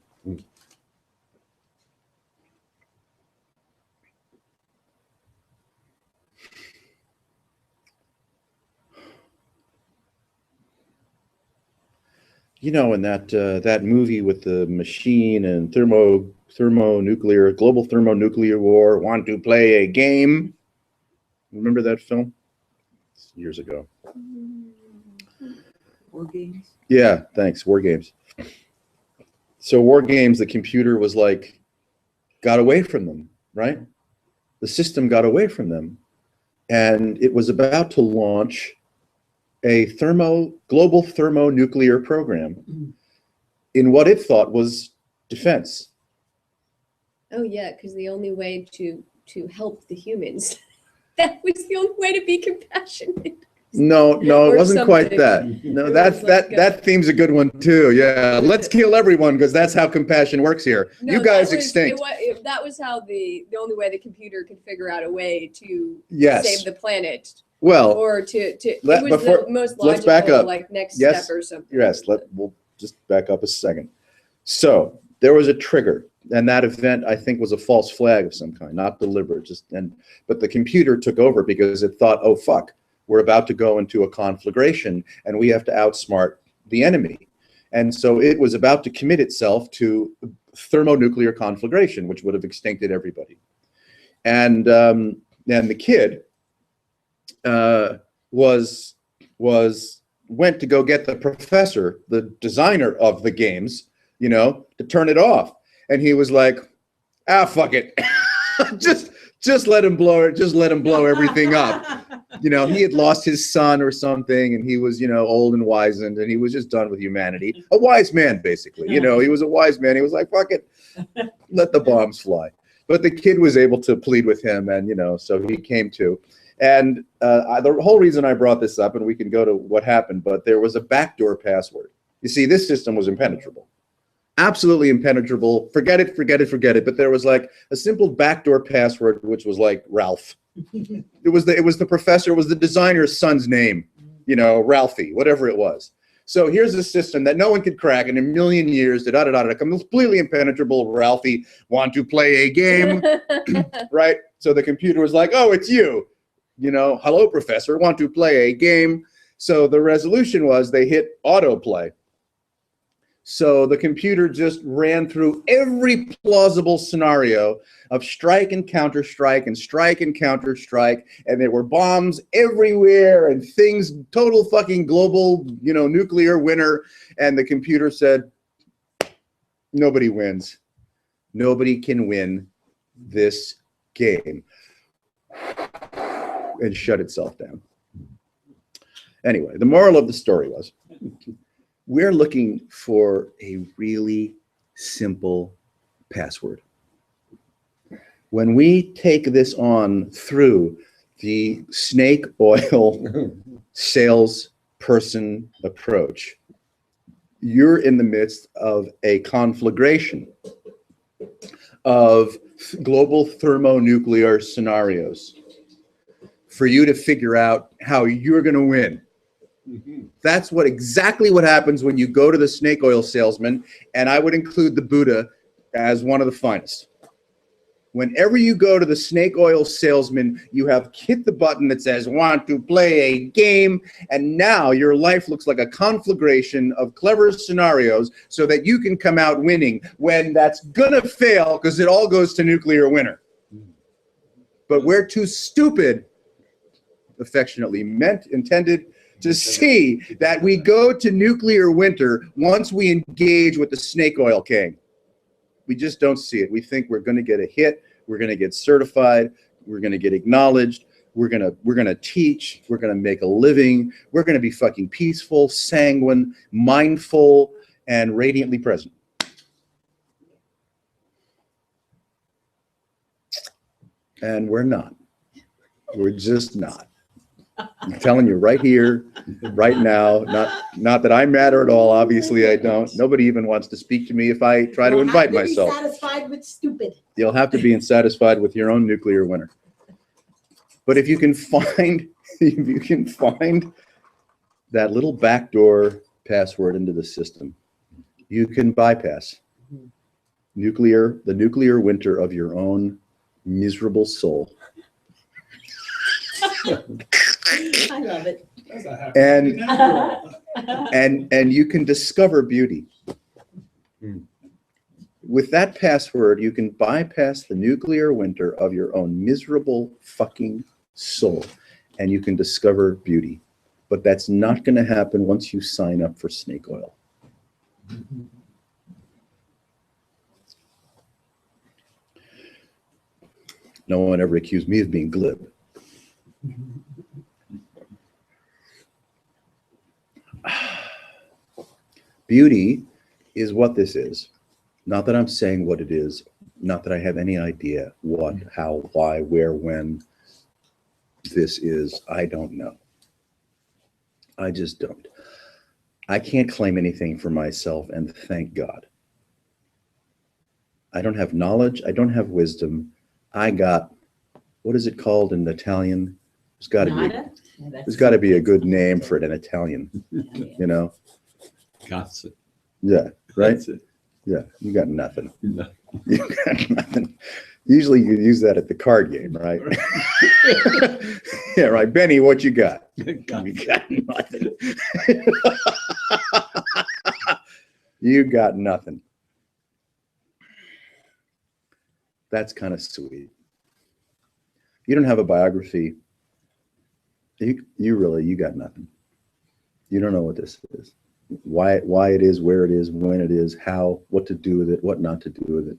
In that movie with the machine and global thermonuclear war, want to play a game? Remember that film? It's years ago. War games. Yeah, thanks. War games. So war games, the computer was got away from them, right? The system got away from them, and it was about to launch a global thermonuclear program in what it thought was defense. Oh yeah, because the only way to help the humans, that was the only way to be compassionate. No, it Or wasn't quite something. that. No, It that's was like that theme's a good one too. Yeah, let's kill everyone because that's how compassion works here. No, You guys that was, extinct. That was how the only way the computer could figure out a way to Yes. save the planet, Well, or to it let- was before- the most let's logical, back up. next Yes. step or something. yes, we'll just back up a second. So there was a trigger, and that event I think was a false flag of some kind, not deliberate. But the computer took over because it thought, oh fuck, we're about to go into a conflagration, and we have to outsmart the enemy. And so it was about to commit itself to thermonuclear conflagration, which would have extincted everybody. And the kid was went to go get the professor, the designer of the games, you know, to turn it off. And he was like, ah, fuck it. just let him blow it. Just let him blow everything up. You know, he had lost his son or something, and he was, you know, old and wizened, and he was just done with humanity. A wise man, basically. You know, he was a wise man. He was like, fuck it, let the bombs fly. But the kid was able to plead with him, and, you know, so he came to. And the whole reason I brought this up, and we can go to what happened, but there was a backdoor password. You see, this system was impenetrable. Absolutely impenetrable. Forget it, forget it, forget it. But there was like a simple backdoor password, which was like Ralph. It was the professor, it was the designer's son's name, you know, Ralphie, whatever it was. So here's a system that no one could crack in a million years, completely impenetrable. Ralphie, want to play a game, right? So the computer was like, oh, it's you. You know, hello, professor, want to play a game. So the resolution was they hit autoplay. So the computer just ran through every plausible scenario of strike and counter-strike and strike and counter-strike, and there were bombs everywhere and things, total fucking global, you know, nuclear winter. And the computer said, nobody wins. Nobody can win this game. And shut itself down. Anyway, the moral of the story was, we're looking for a really simple password. When we take this on through the snake oil salesperson approach, you're in the midst of a conflagration of global thermonuclear scenarios for you to figure out how you're going to win. That's exactly what happens when you go to the snake oil salesman, and I would include the Buddha as one of the finest. Whenever you go to the snake oil salesman, you have hit the button that says, want to play a game, and now your life looks like a conflagration of clever scenarios so that you can come out winning, when that's gonna fail because it all goes to nuclear winter. But we're too stupid, affectionately intended, to see that we go to nuclear winter once we engage with the snake oil king. We just don't see it. We think we're going to get a hit, we're going to get certified, we're going to get acknowledged, we're going to teach, we're going to make a living, we're going to be fucking peaceful, sanguine, mindful, and radiantly present. And we're not. We're just not. I'm telling you right here, right now, not that I matter at all. Obviously, I don't. Nobody even wants to speak to me if I try to invite myself. You'll have to be satisfied with stupid. You'll have to be satisfied with your own nuclear winter. But if you can find that little backdoor password into the system, you can bypass the nuclear winter of your own miserable soul. I love it. And you can discover beauty. With that password, you can bypass the nuclear winter of your own miserable fucking soul, and you can discover beauty. But that's not going to happen once you sign up for snake oil. No one ever accused me of being glib. Beauty is what this is. Not that I'm saying what it is, not that I have any idea what, how, why, where, when this is. I don't know. I just don't. I can't claim anything for myself, and thank God. I don't have knowledge. I don't have wisdom. I got, what is it called in Italian? There's got to be a good name for it in Italian, you know? Gossip. Yeah, right? That's it. Yeah, you got nothing. No. You got nothing. Usually you use that at the card game, right? Yeah, right. Benny, what you got? You got nothing. You got nothing. That's kind of sweet. You don't have a biography. You got nothing. You don't know what this is. Why it is, where it is, when it is, how, what to do with it, what not to do with it.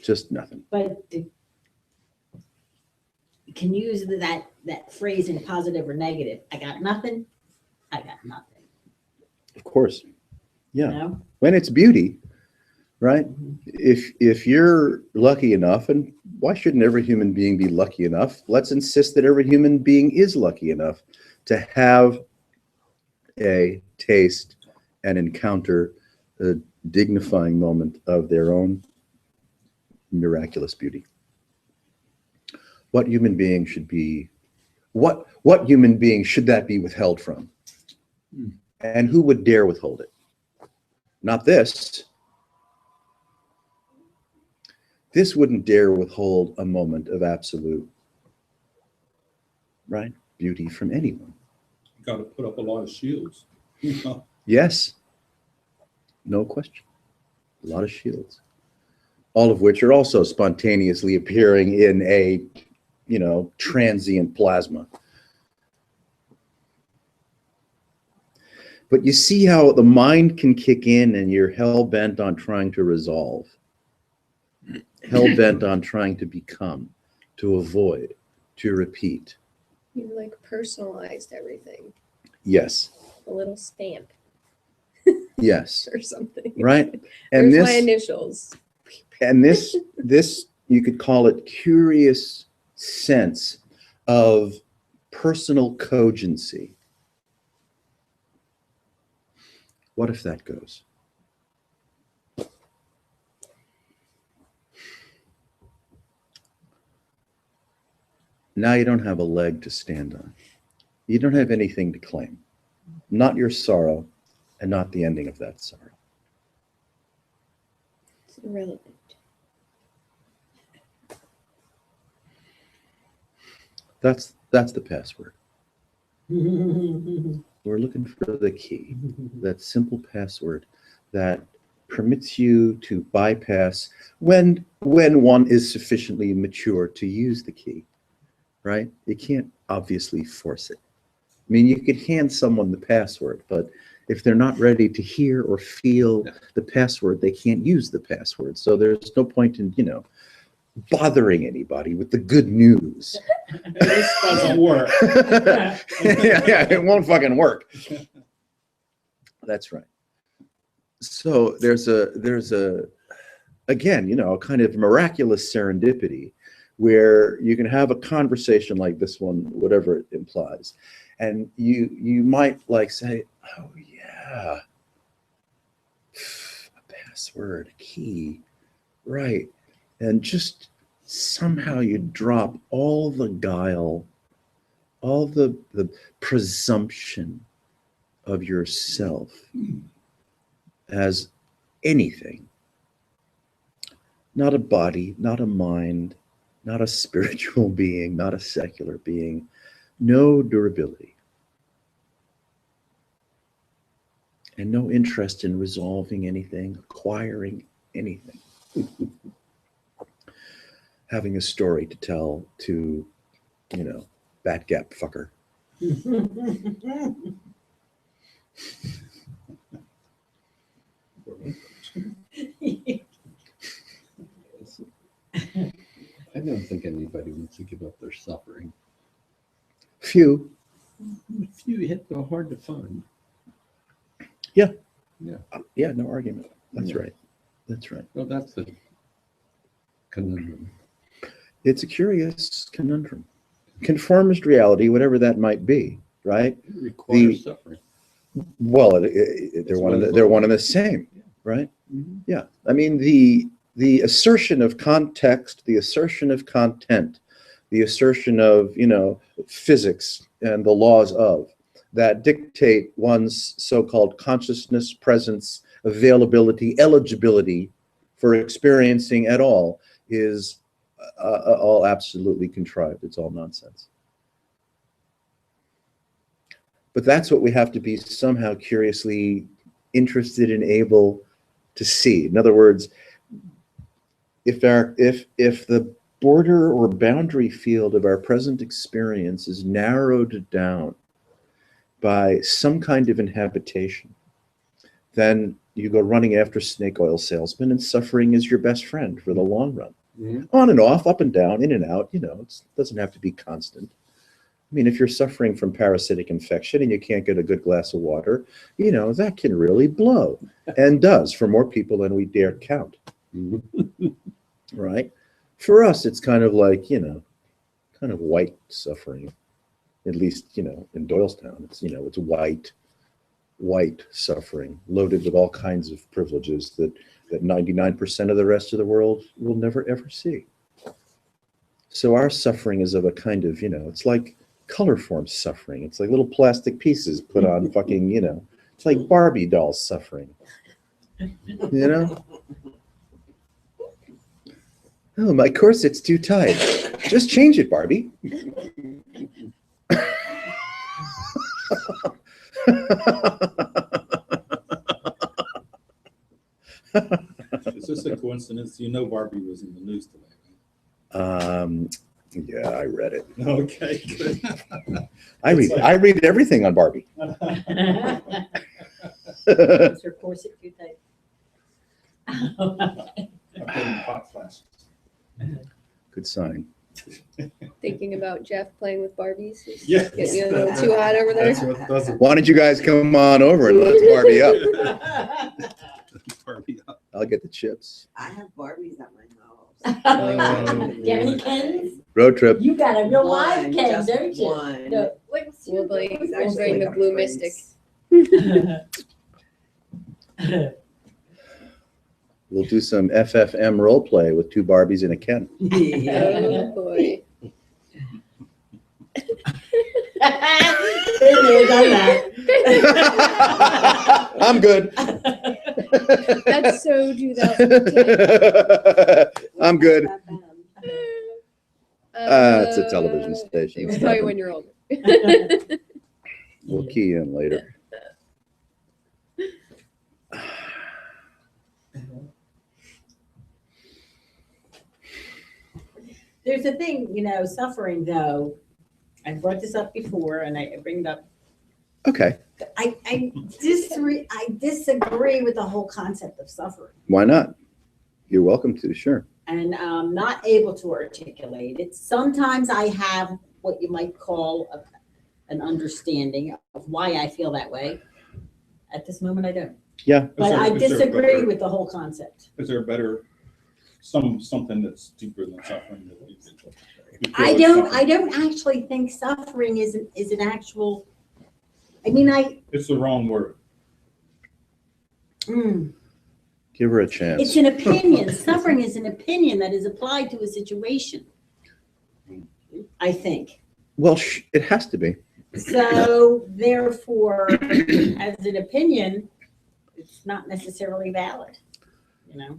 Just nothing. But you can use that phrase in positive or negative. I got nothing. I got nothing. Of course. You Yeah. know? When it's beauty, right? Mhm. If you're lucky enough, and why shouldn't every human being be lucky enough? Let's insist that every human being is lucky enough to have a taste and encounter a dignifying moment of their own miraculous beauty. What human being should be, what human being should that be withheld from? And who would dare withhold it? Not this. This wouldn't dare withhold a moment of absolute, right, beauty from anyone. You got to put up a lot of shields. You know? Yes, no question. A lot of shields, all of which are also spontaneously appearing in a, transient plasma. But you see how the mind can kick in and you're hell-bent on trying to resolve, hell-bent on trying to become, to avoid, to repeat. You like personalized everything. Yes, A little stamp yes, or something. right? And There's my this, initials. and this, you could call it curious sense of personal cogency. What if that goes? Now you don't have a leg to stand on. You don't have anything to claim. Not your sorrow and not the ending of that sorrow. It's irrelevant. That's the password. We're looking for the key, that simple password that permits you to bypass when one is sufficiently mature to use the key, right? You can't obviously force it. I mean, you could hand someone the password, but if they're not ready to hear or feel the password, they can't use the password. So there's no point in, bothering anybody with the good news. This doesn't work. yeah, it won't fucking work. That's right. So there's a again, a kind of miraculous serendipity where you can have a conversation like this one, whatever it implies, and you might like say, oh yeah, a password, a key, right, and just somehow you drop all the guile, all the presumption of yourself as anything, not a body, not a mind, not a spiritual being, not a secular being, no durability, and no interest in resolving anything, acquiring anything, having a story to tell to, Bat Gap fucker. I don't think anybody wants to give up their suffering. Few. If you hit the hard to find. Yeah, Yeah. no argument. That's Yeah. right. That's right. Well, that's the conundrum. It's a curious conundrum. Conformist reality, whatever that might be, right? It requires The- suffering. Well, they're That's one what of the, it's they're all one and the about. same, right? Mhm. Yeah. I mean, the assertion of context, the assertion of content, the assertion of, physics and the laws of that dictate one's so-called consciousness, presence, availability, eligibility for experiencing at all is all absolutely contrived. It's all nonsense. But that's what we have to be somehow curiously interested and able to see. In other words, if the border or boundary field of our present experience is narrowed down by some kind of inhabitation, then you go running after snake oil salesmen, and suffering is your best friend for the long run. Mhm. On and off, up and down, in and out, you know, it doesn't have to be constant. I mean, if you're suffering from parasitic infection and you can't get a good glass of water, you know, that can really blow, and does for more people than we dare count, Mhm. right? For us, it's kind of like, you know, kind of white suffering, at least, you know, in Doylestown, it's, you know, it's white suffering, loaded with all kinds of privileges that 99% of the rest of the world will never, ever see. So our suffering is of a kind of, you know, it's like color form suffering. It's like little plastic pieces put on fucking, you know, it's like Barbie doll suffering, you know? Oh, my corset's too tight. Just change it, Barbie. Is this a coincidence? You know Barbie was in the news today, Yeah, I read it. right? Okay, good. I read everything on Barbie. Is her corset too tight? I put in hot flashes. Good sign. Thinking about Jeff playing with Barbies. Is Yes. getting you a little too hot over there. That's what Why don't you guys come on over and let's Barbie up? Barbie up. I'll get the chips. I have Barbies at my house. Get any Kens? Road trip. You got a real live One, Ken, just don't you? one. No, what's We'll bring, was we'll actually bring the like a blue prince. mystic. We'll do some FFM role play with two Barbies and a Ken. Yeah. Oh boy. Been there, done that. I'm good. That's so 2010. I'm good. It's a Uh, television station. We'll Stop tell you it. when you're older. We'll key in later. There's a thing, you know, suffering though. I brought this up before and I bring it up. Okay, I disagree with the whole concept of suffering. why not? You're welcome to, sure. And I'm not able to articulate it. Sometimes I have what you might call an understanding of why I feel that way. At this moment, I don't. Yeah, But I Is there disagree better- with the whole concept. Is there a better, something that's deeper than suffering that you feel I is don't suffering? actually think suffering is an actual, It's the wrong word. give her a chance. it's an opinion. Suffering is an opinion that is applied to a situation. I think. Well, it has to be. So therefore, as an opinion, it's not necessarily valid, you know?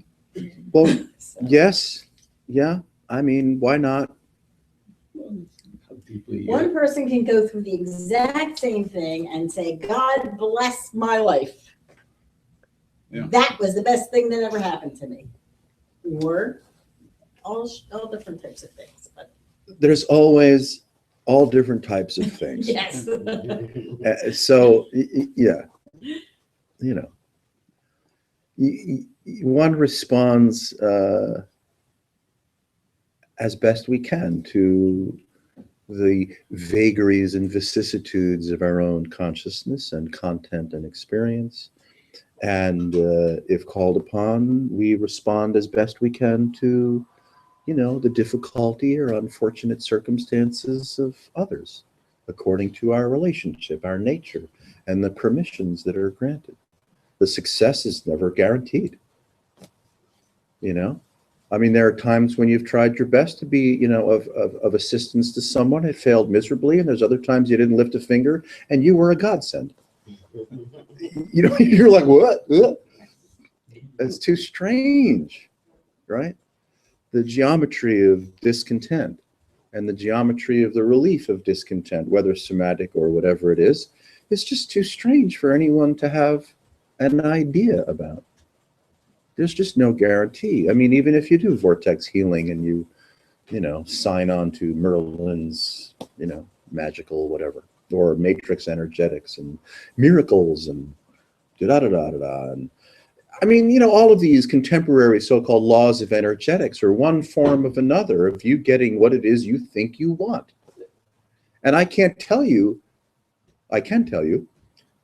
Well, So- yes, yeah. I mean, why not? How deeply. One person can go through the exact same thing and say, God bless my life. Yeah. That was the best thing that ever happened to me. Or all different types of things, but There's always all different types of things. yes. So, yeah, you know, one responds as best we can to the vagaries and vicissitudes of our own consciousness and content and experience. And if called upon, we respond as best we can to, you know, the difficulty or unfortunate circumstances of others, according to our relationship, our nature, and the permissions that are granted. The success is never guaranteed. You know, I mean, there are times when you've tried your best to be, you know, of assistance to someone. It failed miserably, and there's other times you didn't lift a finger, and you were a godsend. You know, you're like, what? That's too strange, right? The geometry of discontent and the geometry of the relief of discontent, whether somatic or whatever it is just too strange for anyone to have an idea about. There's just no guarantee. I mean, even if you do vortex healing and you know, sign on to Merlin's, you know, magical whatever, or matrix energetics and miracles and da da da da da. And I mean, you know, all of these contemporary so-called laws of energetics are one form of another of you getting what it is you think you want. And I can tell you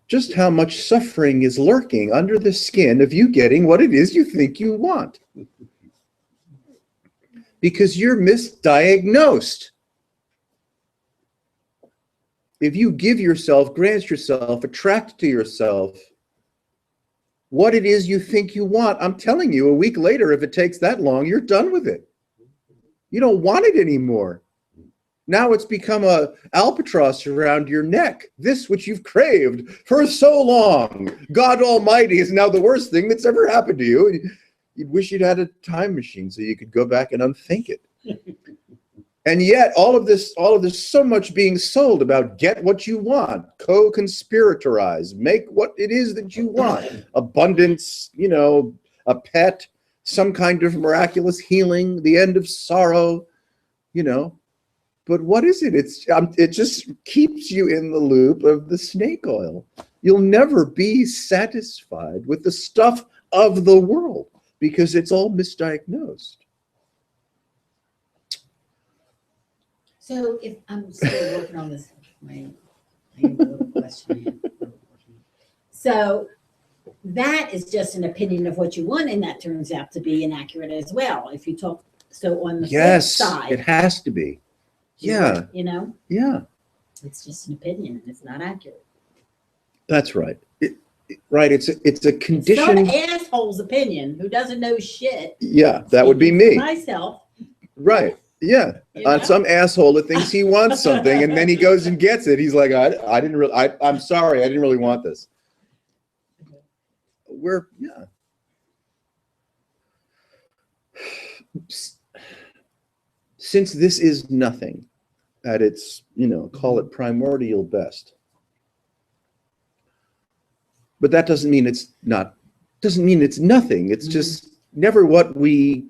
just how much suffering is lurking under the skin of you getting what it is you think you want. Because you're misdiagnosed. If you give yourself, grant yourself, attract to yourself what it is you think you want, I'm telling you, a week later, if it takes that long, you're done with it. You don't want it anymore. Now it's become a albatross around your neck, this which you've craved for so long. God Almighty is now the worst thing that's ever happened to you. You'd wish you'd had a time machine so you could go back and unthink it. And yet all of this, so much being sold about get what you want, co-conspiratorize, make what it is that you want, abundance, you know, a pet, some kind of miraculous healing, the end of sorrow, you know. But what is it? It just keeps you in the loop of the snake oil. You'll never be satisfied with the stuff of the world because it's all misdiagnosed. So if I'm still working on this, I have a little question. So that is just an opinion of what you want, and that turns out to be inaccurate as well. If you talk, so on the flip side, it has to be. Yeah. You know? Yeah. It's just an opinion and it's not accurate. That's right. Right. It's a condition. Some asshole's opinion who doesn't know shit. Yeah, that would be me. Myself. Right. Yeah. You On know? some asshole that thinks he wants something and then he goes and gets it. He's like, I'm sorry, I didn't really want this. Yeah. Since this is nothing at its, you know, call it primordial best. But that doesn't mean it's nothing. It's just never what we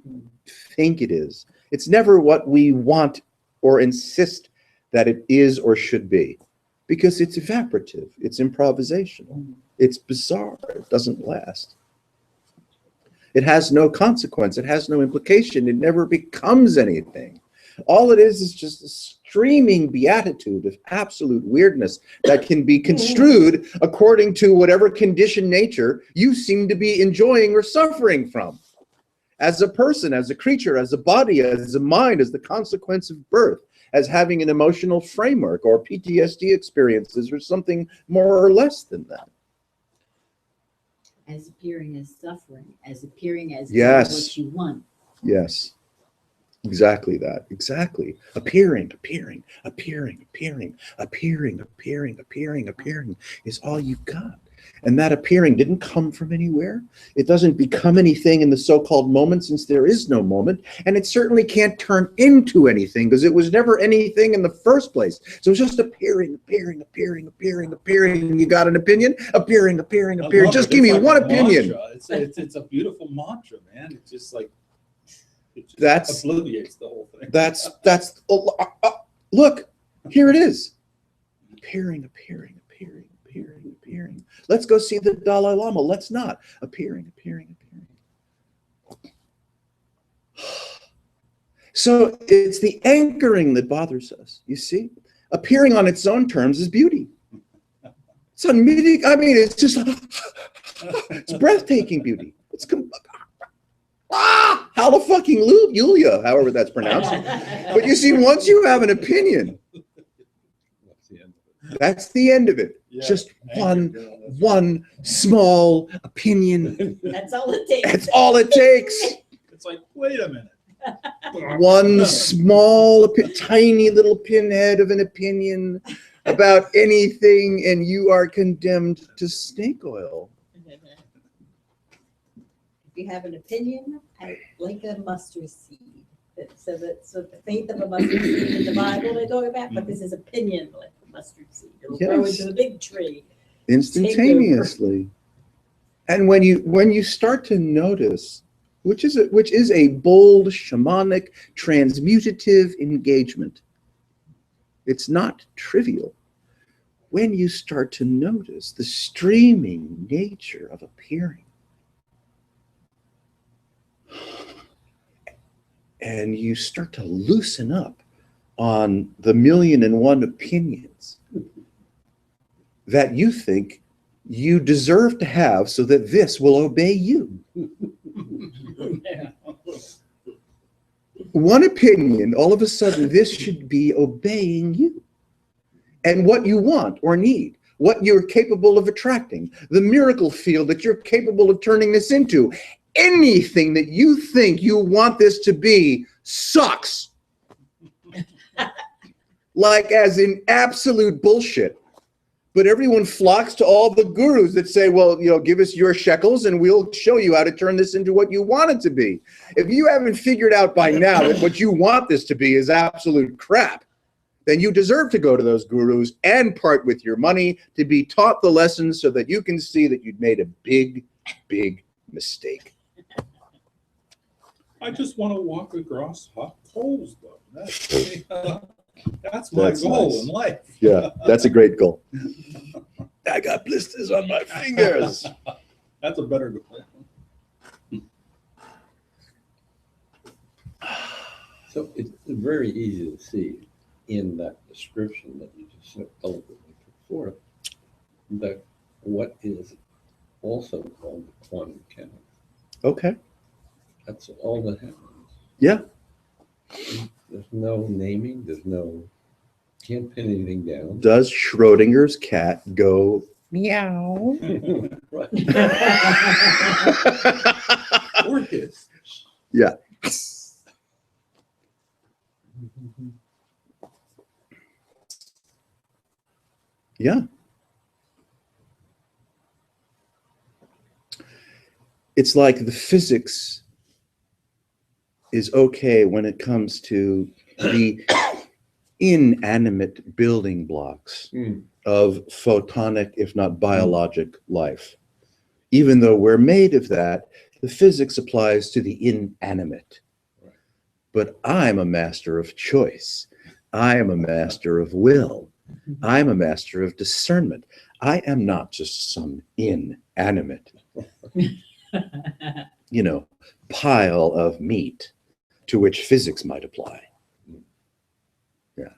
think it is. It's never what we want or insist that it is or should be, because it's evaporative, it's improvisational, it's bizarre, it doesn't last. It has no consequence, it has no implication, it never becomes anything. All it is just a streaming beatitude of absolute weirdness that can be construed according to whatever conditioned nature you seem to be enjoying or suffering from. As a person, as a creature, as a body, as a mind, as the consequence of birth, as having an emotional framework or PTSD experiences or something more or less than that. As appearing as suffering, as appearing as Yes. what you want. Yes. Exactly that. Exactly. Appearing is all you've got. And that appearing didn't come from anywhere. It doesn't become anything in the so-called moment, since there is no moment. And it certainly can't turn into anything because it was never anything in the first place. So it's just appearing. You got an opinion? Appearing. Just give me one opinion. It's a beautiful mantra, man. It's just like, it just That's- obliviates the whole thing. Look, here it is. Appearing. Let's go see the Dalai Lama. Let's not. Appearing. So it's the anchoring that bothers us, you see? Appearing on its own terms is beauty. It's unmeaning. I mean, it's just, it's breathtaking beauty. It's, hallelujah, however that's pronounced. But you see, once you have an opinion, that's the end of it. Yeah. Just one small opinion. That's all it takes. That's all it takes. It's like, wait a minute. One small, tiny little pinhead of an opinion about anything, and you are condemned to snake oil. If you have an opinion, like a mustard seed. So the faith of a mustard seed in the Bible they talk about, but this is opinion like a mustard seed. It'll grow Yes. into a big tree. Instantaneously. And when you start to notice, which is a bold shamanic transmutative engagement, it's not trivial. when you start to notice the streaming nature of appearing, and you start to loosen up on the 1,000,001 opinions that you think you deserve to have so that this will obey you. One opinion, all of a sudden, this should be obeying you. And what you want or need, what you're capable of attracting, the miracle field that you're capable of turning this into. Anything that you think you want this to be sucks. Like as in absolute bullshit. But everyone flocks to all the gurus that say, well, give us your shekels and we'll show you how to turn this into what you want it to be. If you haven't figured out by now that what you want this to be is absolute crap, then you deserve to go to those gurus and part with your money to be taught the lessons so that you can see that you'd made a big, big mistake. I just want to walk across hot coals, though. That's my That's goal nice. in life. Yeah, that's a great goal. I got blisters on my fingers. That's a better goal. So it's very easy to see in that description that you just so eloquently put forth that what is also called the quantum mechanics. Okay. That's all that happens. Yeah. There's no naming, can't pin anything down. Does Schrodinger's cat go meow? Right. Or his. Yeah. Yeah. It's like the physics is okay when it comes to the inanimate building blocks of photonic, if not biologic life. Even though we're made of that, the physics applies to the inanimate. But I'm a master of choice. I am a master of will. I'm a master of discernment. I am not just some inanimate, pile of meat to which physics might apply. Yeah.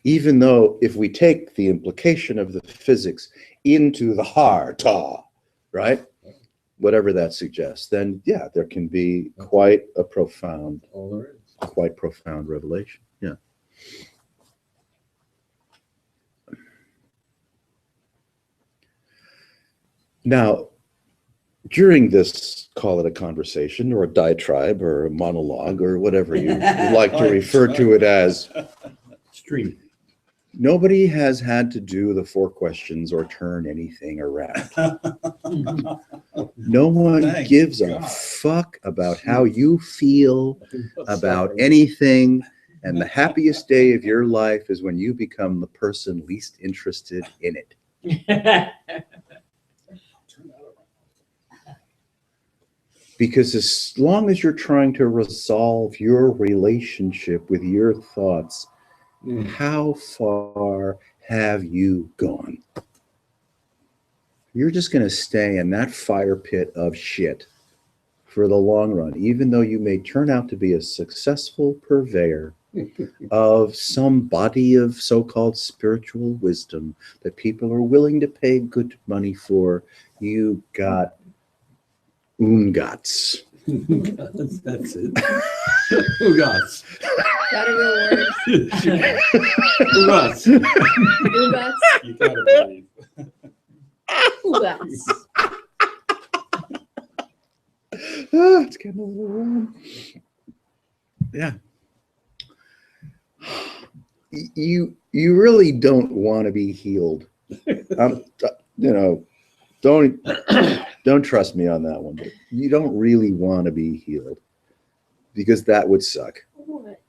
Even though if we take the implication of the physics into the heart, right? Whatever that suggests, then yeah, there can be quite a profound, All there is. quite profound revelation. Yeah. Now, during this, call it a conversation or a diatribe or a monologue or whatever you like to refer to it as, Stream. nobody has had to do the 4 questions or turn anything around. No one Thank gives a God. fuck about how you feel about anything. And the happiest day of your life is when you become the person least interested in it. Because as long as you're trying to resolve your relationship with your thoughts, how far have you gone? You're just going to stay in that fire pit of shit for the long run, even though you may turn out to be a successful purveyor of some body of so-called spiritual wisdom that people are willing to pay good money for. You got ungats. That's it. Ugats. Got a real word. Ugats. Ugats. You gotta believe. Ugats. It's getting a little warm. Yeah. You really don't want to be healed. Don't trust me on that one. But you don't really want to be healed because that would suck. What?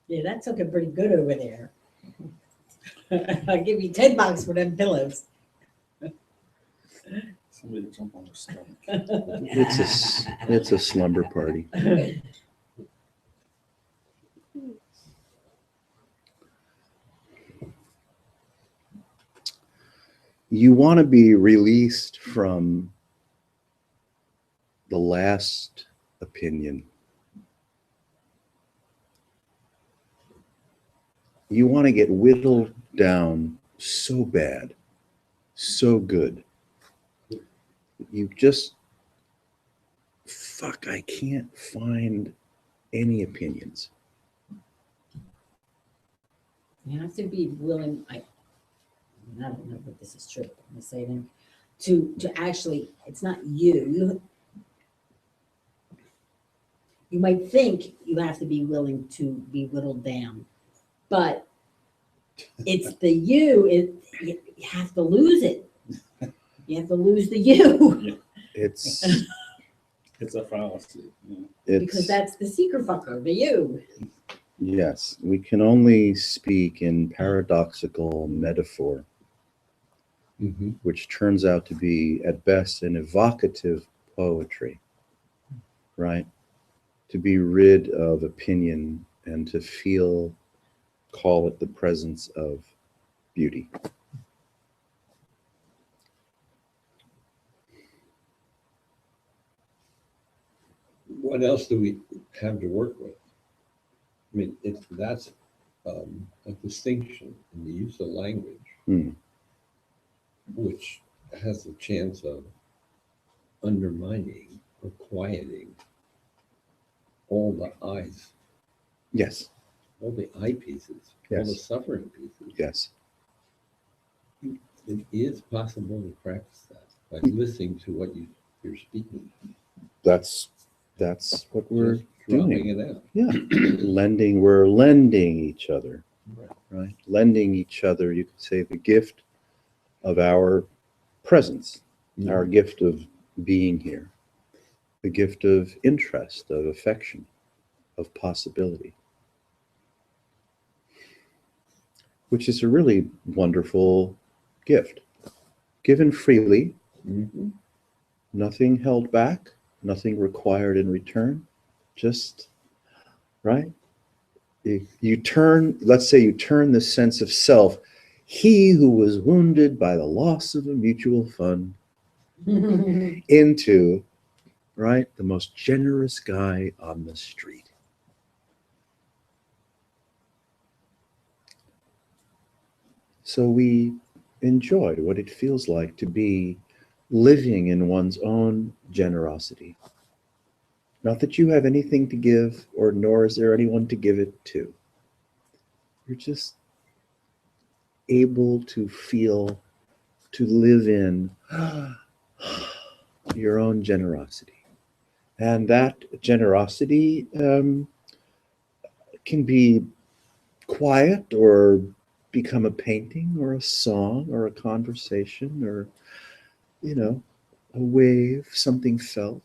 Yeah, that's looking pretty good over there. I'll give you $10 for them pillows. Somebody jump on their stomach. It's a slumber party. you want to be released from the last opinion. You want to get whittled down so bad, so good. You just, fuck, I can't find any opinions. You have to be willing, I don't know if this is true, but I'm gonna say it anyway, to actually, it's not you. You might think you have to be willing to be whittled down, but it's the you have to lose it. You have to lose the you. It's It's a fallacy. Yeah. Because it's that's the secret fucker, the you. yes, we can only speak in paradoxical metaphor, Mhm. which turns out to be at best an evocative poetry, right? To be rid of opinion and to feel, call it the presence of beauty. What else do we have to work with? I mean, that's a distinction in the use of language, Hmm. which has a chance of undermining or quieting all the eyes, Yes, all the eye pieces, all the Yes. suffering pieces. yes. It is possible to practice that by listening to what you're speaking. That's what we're Just dropping doing. it out. We're lending each other, Right. right? Lending each other, you could say, the gift of our presence, our gift of being here, the gift of interest, of affection, of possibility, which is a really wonderful gift. Given freely, Mhm. nothing held back, nothing required in return, just, right? You turn, let's say you turn the sense of self, he who was wounded by the loss of a mutual fund, into, right, the most generous guy on the street. So we enjoy what it feels like to be living in one's own generosity. Not that you have anything to give, or nor is there anyone to give it to. You're just able to feel, to live in your own generosity. And that generosity can be quiet or become a painting or a song or a conversation or, a wave, something felt.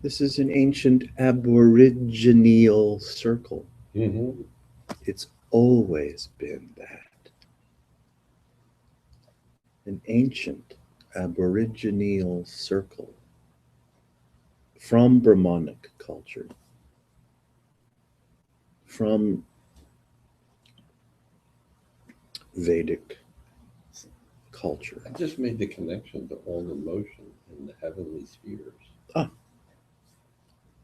This is an ancient aboriginal circle. Mhm. It's always been that. An ancient aboriginal circle from Brahmanic culture, from Vedic culture. I just made the connection to all the motion in the heavenly spheres. Ah.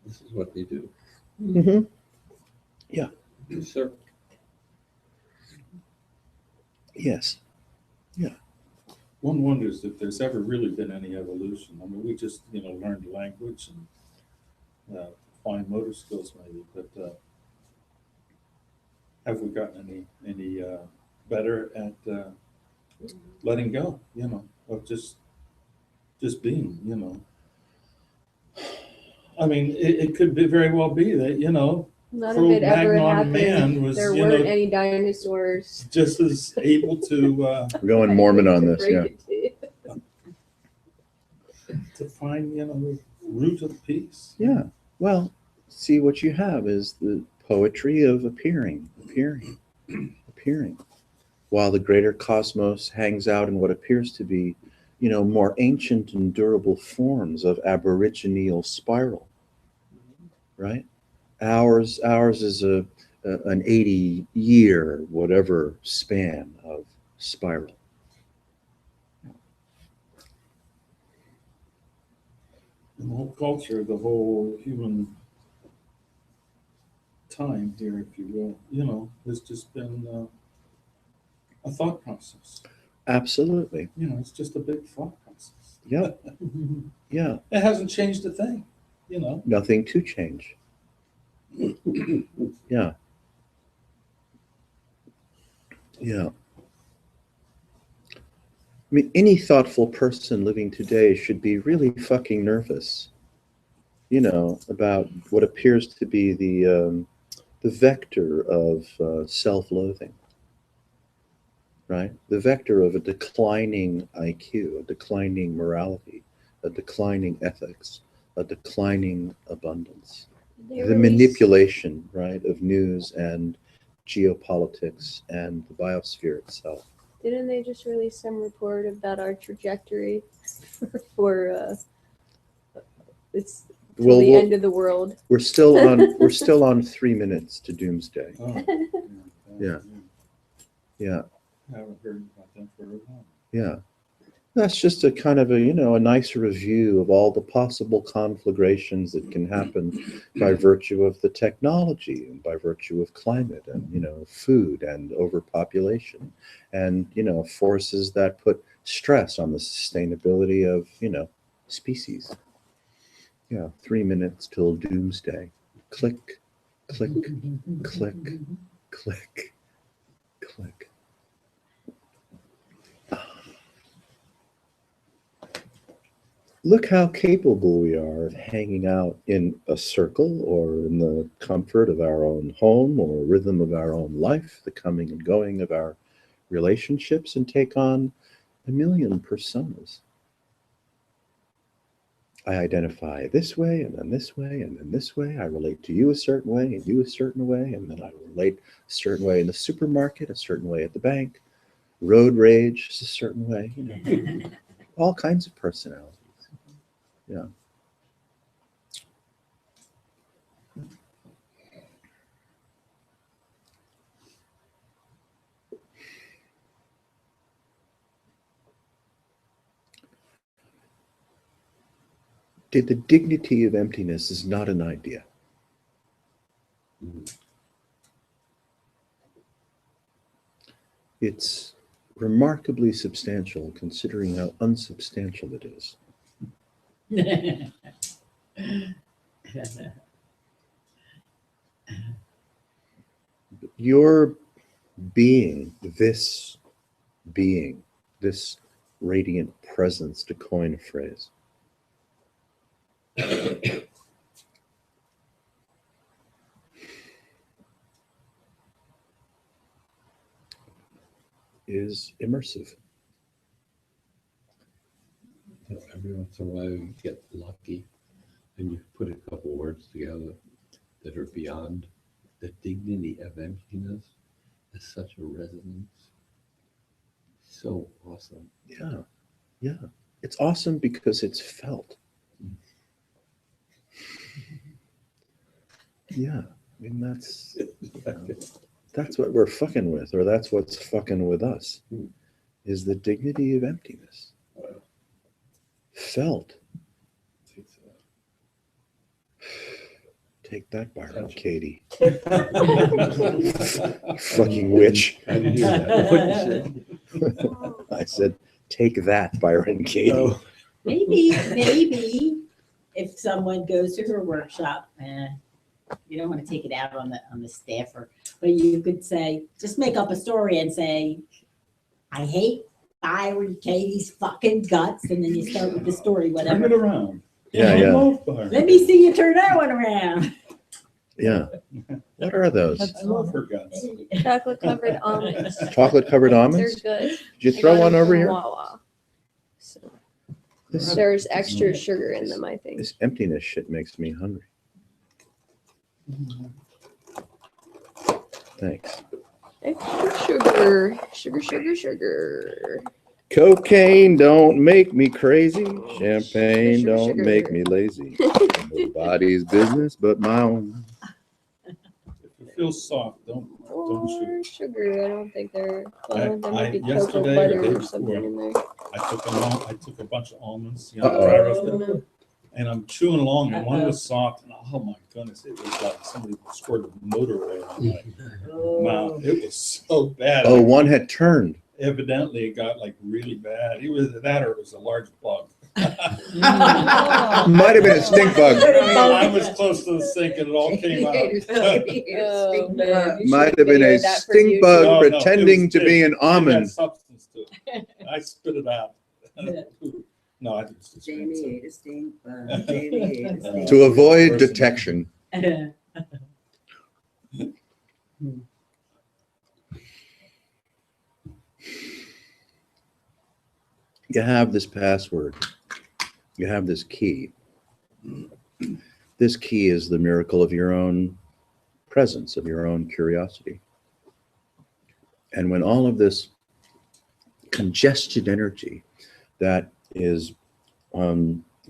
This is what they do. Mm-hmm. They circle. Yes. One wonders if there's ever really been any evolution. I mean, we just, learned language and fine motor skills maybe, but have we gotten any better at letting go, of just being, I mean, it could be very well be that, None of it ever Cro-Magnon happened. man was, There weren't any dinosaurs. just as able to We're going Mormon on this, Break yeah. it to you. to find, the root of peace. Yeah. Well, see, what you have is the poetry of appearing. While the greater cosmos hangs out in what appears to be, more ancient and durable forms of aboriginal spiral. right? Ours is an 80-year, whatever span of spiral. The whole culture, the whole human time here, if you will, has just been a thought process. Absolutely. It's just a big thought process. Yeah. Yeah. It hasn't changed a thing, Nothing to change. Yeah. Yeah. I mean, any thoughtful person living today should be really fucking nervous, about what appears to be the vector of self-loathing, right? The vector of a declining IQ, a declining morality, a declining ethics, a declining abundance. They The released- manipulation, right, of news and geopolitics and the biosphere itself. Didn't they just release some report about our trajectory for it's till Well, the we'll- end of the world? we're still on 3 minutes to doomsday. Oh, Yeah. Yeah. I haven't heard about that for a while. Yeah. That's just a kind of a nice review of all the possible conflagrations that can happen by virtue of the technology and by virtue of climate and, food and overpopulation and, forces that put stress on the sustainability of, species. Yeah. 3 minutes till doomsday. Click, click, click, click, click. Look how capable we are of hanging out in a circle or in the comfort of our own home or rhythm of our own life, the coming and going of our relationships, and take on a million personas. I identify this way and then this way and then this way. I relate to you a certain way and you a certain way, and then I relate a certain way in the supermarket, a certain way at the bank. Road rage is a certain way, all kinds of personalities. Yeah. The dignity of emptiness is not an idea. It's remarkably substantial considering how unsubstantial it is. Your being, this radiant presence, to coin a phrase, is immersive. Every once in a while you get lucky and you put a couple words together that are beyond. The dignity of emptiness is such a resonance. So awesome. Yeah. Yeah. It's awesome because it's felt. Yeah. I mean, that's what we're fucking with, or that's what's fucking with us, is the dignity of emptiness. Felt. Take that, Byron Katie. Fucking witch. I didn't hear that. What you said? I said, take that, Byron Katie. Oh. Maybe if someone goes to her workshop, you don't want to take it out on the staffer, but you could say, just make up a story and say, I hate Byron Katie's fucking guts, and then you start with the story, Turn it whatever. around. Yeah, I yeah. love Byron. Let me see you turn that one around. Yeah. What are those? I love her guts. Chocolate covered almonds. Chocolate covered They're almonds? good. Did you I throw got one them over from here? Wawa. So This, there's extra sugar in them, I think. this emptiness shit makes me hungry. Thanks. Extra sugar. Sugar. Cocaine don't make me crazy. Champagne Sugar, don't sugar. make me lazy. Nobody's business but my own. If it feels soft, don't shoot. Or sugar. I don't think they're. Well, there might be cocoa Yesterday or butter day or something in there. I took a bunch of almonds, Uh-oh. dry roasted, and I'm chewing along, and one was soft, and oh my goodness, it was like somebody squirted motor oil on my mouth. It was so bad. Oh, one had turned. Evidently, it got like really bad. It was that, or it was a large bug. Might have been a stink bug. I was close to the sink, and it all came out. Oh, man, you Might should have been video a that for stink YouTube. bug No, no, it pretending was to be an It had almond. substance to it. I spit it out. No, I think it's just. Jamie ate a stink bug. Jamie ate a stink To avoid detection. bug. You have this password. You have this key. This key is the miracle of your own presence, of your own curiosity. And when all of this congested energy that is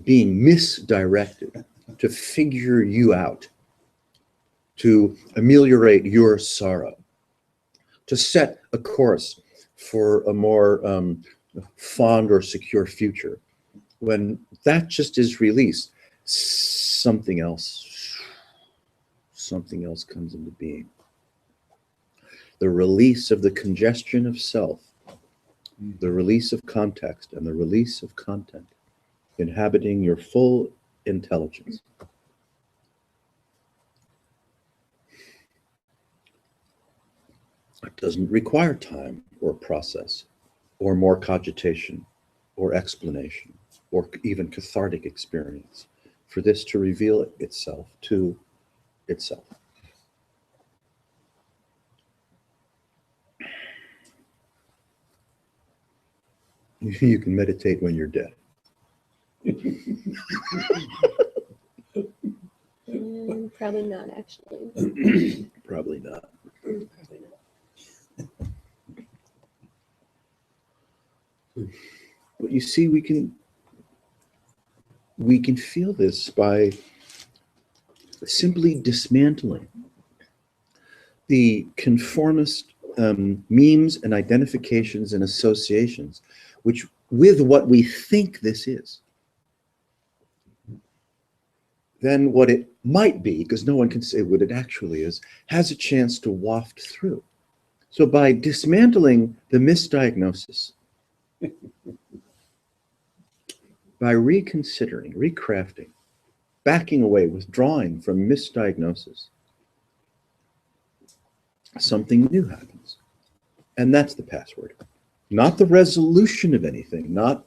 being misdirected to figure you out, to ameliorate your sorrow, to set a course for a more fond or secure future, when that just is released, something else comes into being. The release of the congestion of self, the release of context, and the release of content, inhabiting your full intelligence. It doesn't require time or process or more cogitation or explanation or even cathartic experience for this to reveal itself to itself. You can meditate when you're dead. Probably not, actually. Probably not. Probably not. But you see, we can feel this by simply dismantling the conformist memes and identifications and associations with what we think this is. Then what it might be, because no one can say what it actually is, has a chance to waft through. So by dismantling the misdiagnosis, by reconsidering, recrafting, backing away, withdrawing from misdiagnosis, something new happens. And that's the password. Not the resolution of anything, not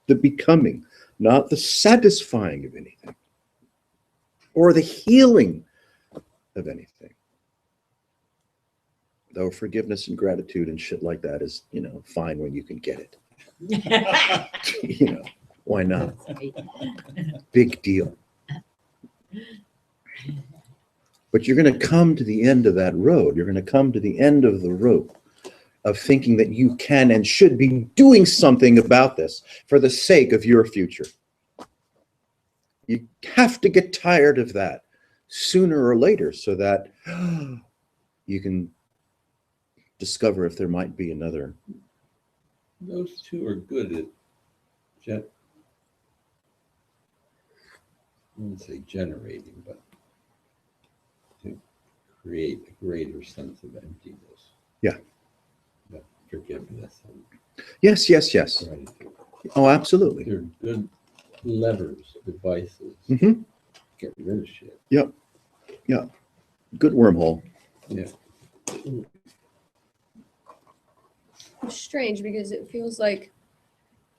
the becoming, not the satisfying of anything, or the healing of anything. Though forgiveness and gratitude and shit like that is, fine when you can get it. Why not? Big deal. But you're going to come to the end of that road. You're going to come to the end of the rope of thinking that you can and should be doing something about this for the sake of your future. You have to get tired of that sooner or later so that you can discover if there might be another. Those two are good at I wouldn't say generating, but to create a greater sense of emptiness. Yeah. But forgiveness and Yes. gratitude. Oh, absolutely. They're good levers, devices. Mhm. Get rid of shit. Good wormhole. Yeah. It's strange because it feels like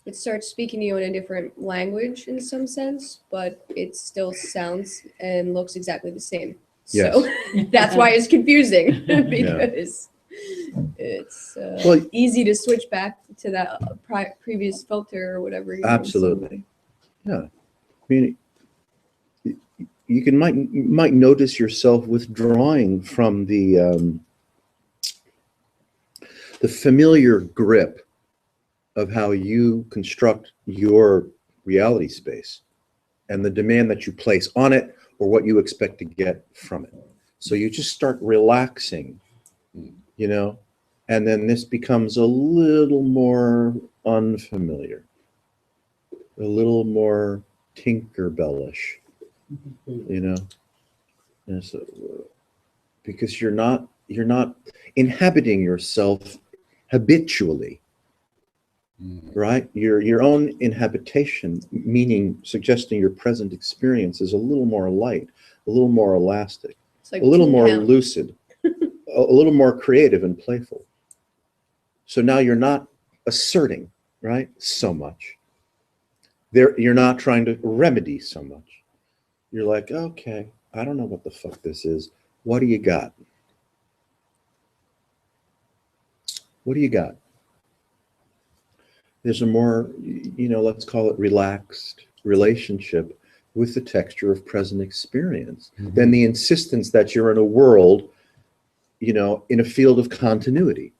it starts speaking to you in a different language in some sense, but it still sounds and looks exactly the same. So that's why it's confusing because it's Well, easy to switch back to that previous filter or whatever. absolutely. Yeah. I mean, you might notice yourself withdrawing from the familiar grip of how you construct your reality space and the demand that you place on it or what you expect to get from it. So you just start relaxing, you know, and then this becomes a little more unfamiliar, a little more Tinkerbellish, you know. And so, because you're not inhabiting yourself habitually, right? Your own inhabitation, meaning suggesting your present experience, is a little more light, a little more elastic, It's like a little Teen more Count. lucid, a little more creative and playful. So now you're not asserting, right, so much. You're not trying to remedy so much. You're like, okay, I don't know what the fuck this is. What do you got? What do you got? There's a more, you know, let's call it relaxed relationship with the texture of present experience than the insistence that you're in a world, you know, in a field of continuity,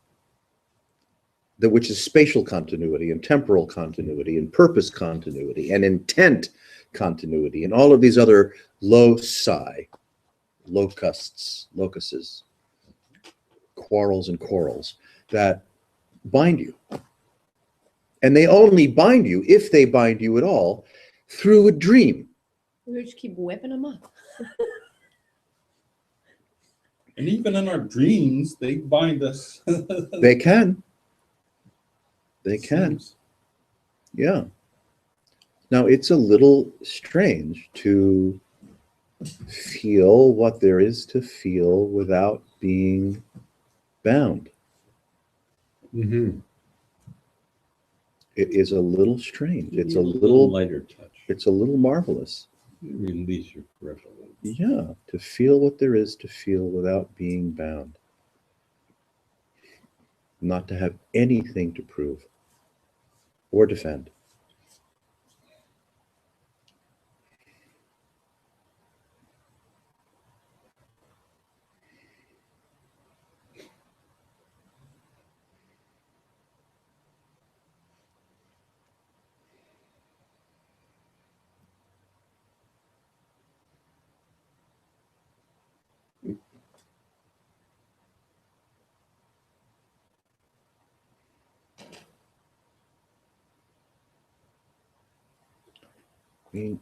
which is spatial continuity and temporal continuity and purpose continuity and intent continuity and all of these other loci, locuses, quarrels and corals that bind you. And they only bind you, if they bind you at all, through a dream. We just keep whipping them up. And even in our dreams, they bind us. They can. They can. Yeah. Now, it's a little strange to feel what there is to feel without being bound. Mm-hmm. It is a little strange. It's a A little, lighter touch. it's a little marvelous. Release your peripheral. Yeah, to feel what there is to feel without being bound. Not to have anything to prove or defend. I mean,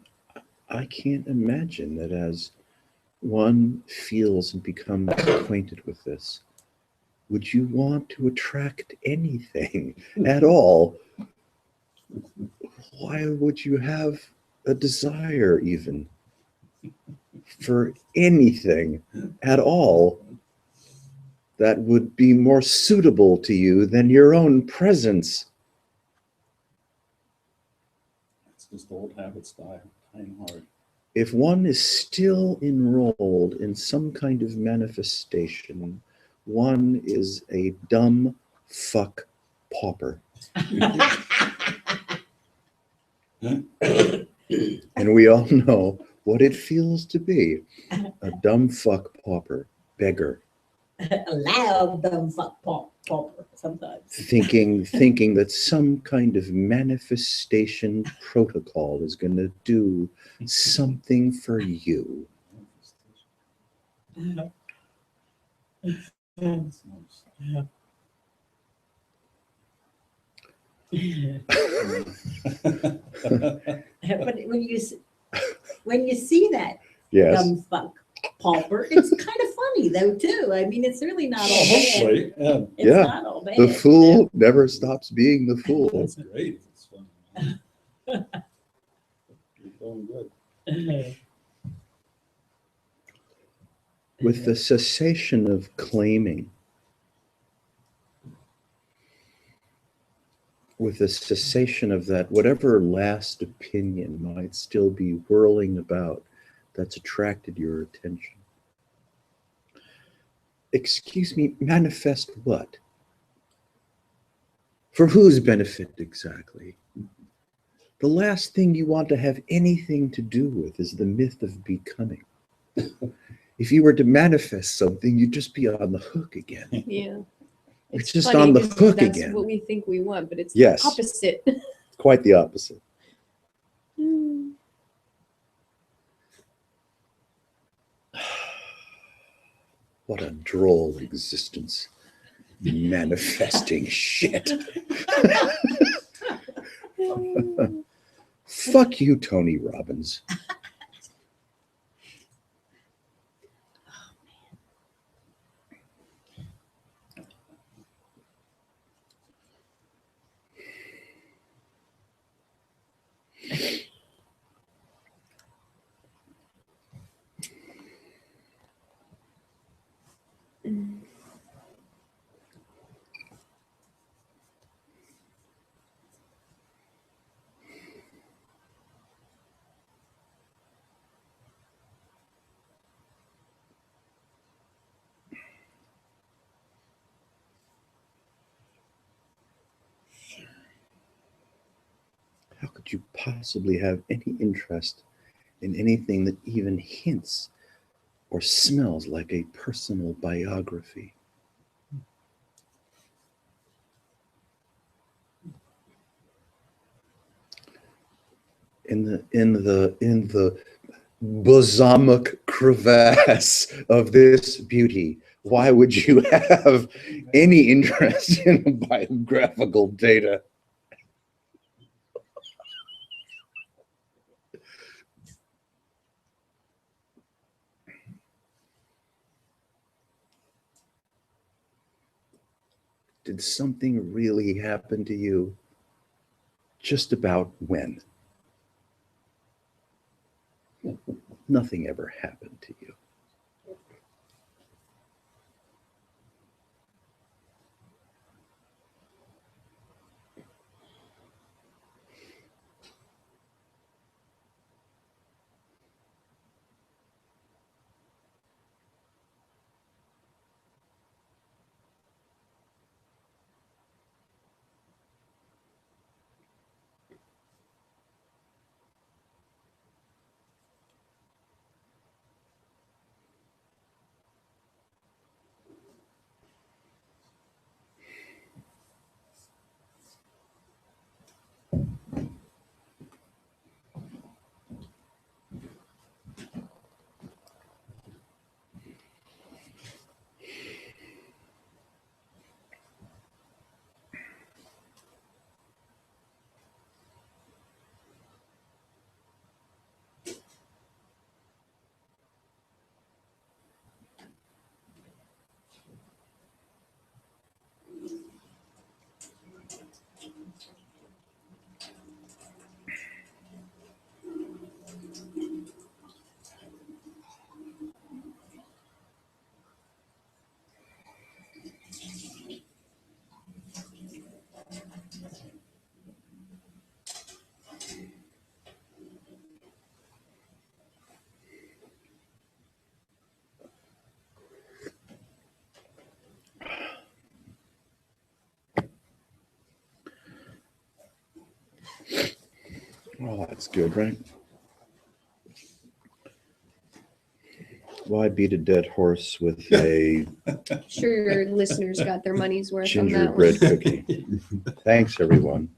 I can't imagine that as one feels and becomes acquainted with this, would you want to attract anything at all? Why would you have a desire even for anything at all that would be more suitable to you than your own presence? It's just old habits dying hard. If one is still enrolled in some kind of manifestation, one is a dumb fuck pauper. And we all know what it feels to be a dumb fuck pauper, beggar, A loud dumb fuck pauper sometimes. thinking that some kind of manifestation protocol is going to do something for you. But when you see that Yes. dumb fuck pauper, it's kind of funny though too. I mean, it's really not all Oh, bad. hopefully, yeah, It's Yeah. not all bad. The fool never stops being the fool. that's great. If it's fun. You're doing good. With the cessation of claiming, with the cessation of that, whatever last opinion might still be whirling about that's attracted your attention. Excuse me, manifest what? For whose benefit exactly? The last thing you want to have anything to do with is the myth of becoming. If you were to manifest something, you'd just be on the hook again. Yeah. It's just funny on the 'cause hook that's again. what we think we want, but it's Yes. the opposite. Quite the opposite. What a droll existence. Manifesting shit. Fuck you, Tony Robbins. How could you possibly have any interest in anything that even hints or smells like a personal biography? In the bosomic crevasse of this beauty, why would you have any interest in biographical data? Did something really happen to you? Just about when? Nothing ever happened to you. Oh, that's good, right? Why beat a dead horse with a Sure, your listeners got their money's worth on that one. gingerbread cookie? Thanks, everyone.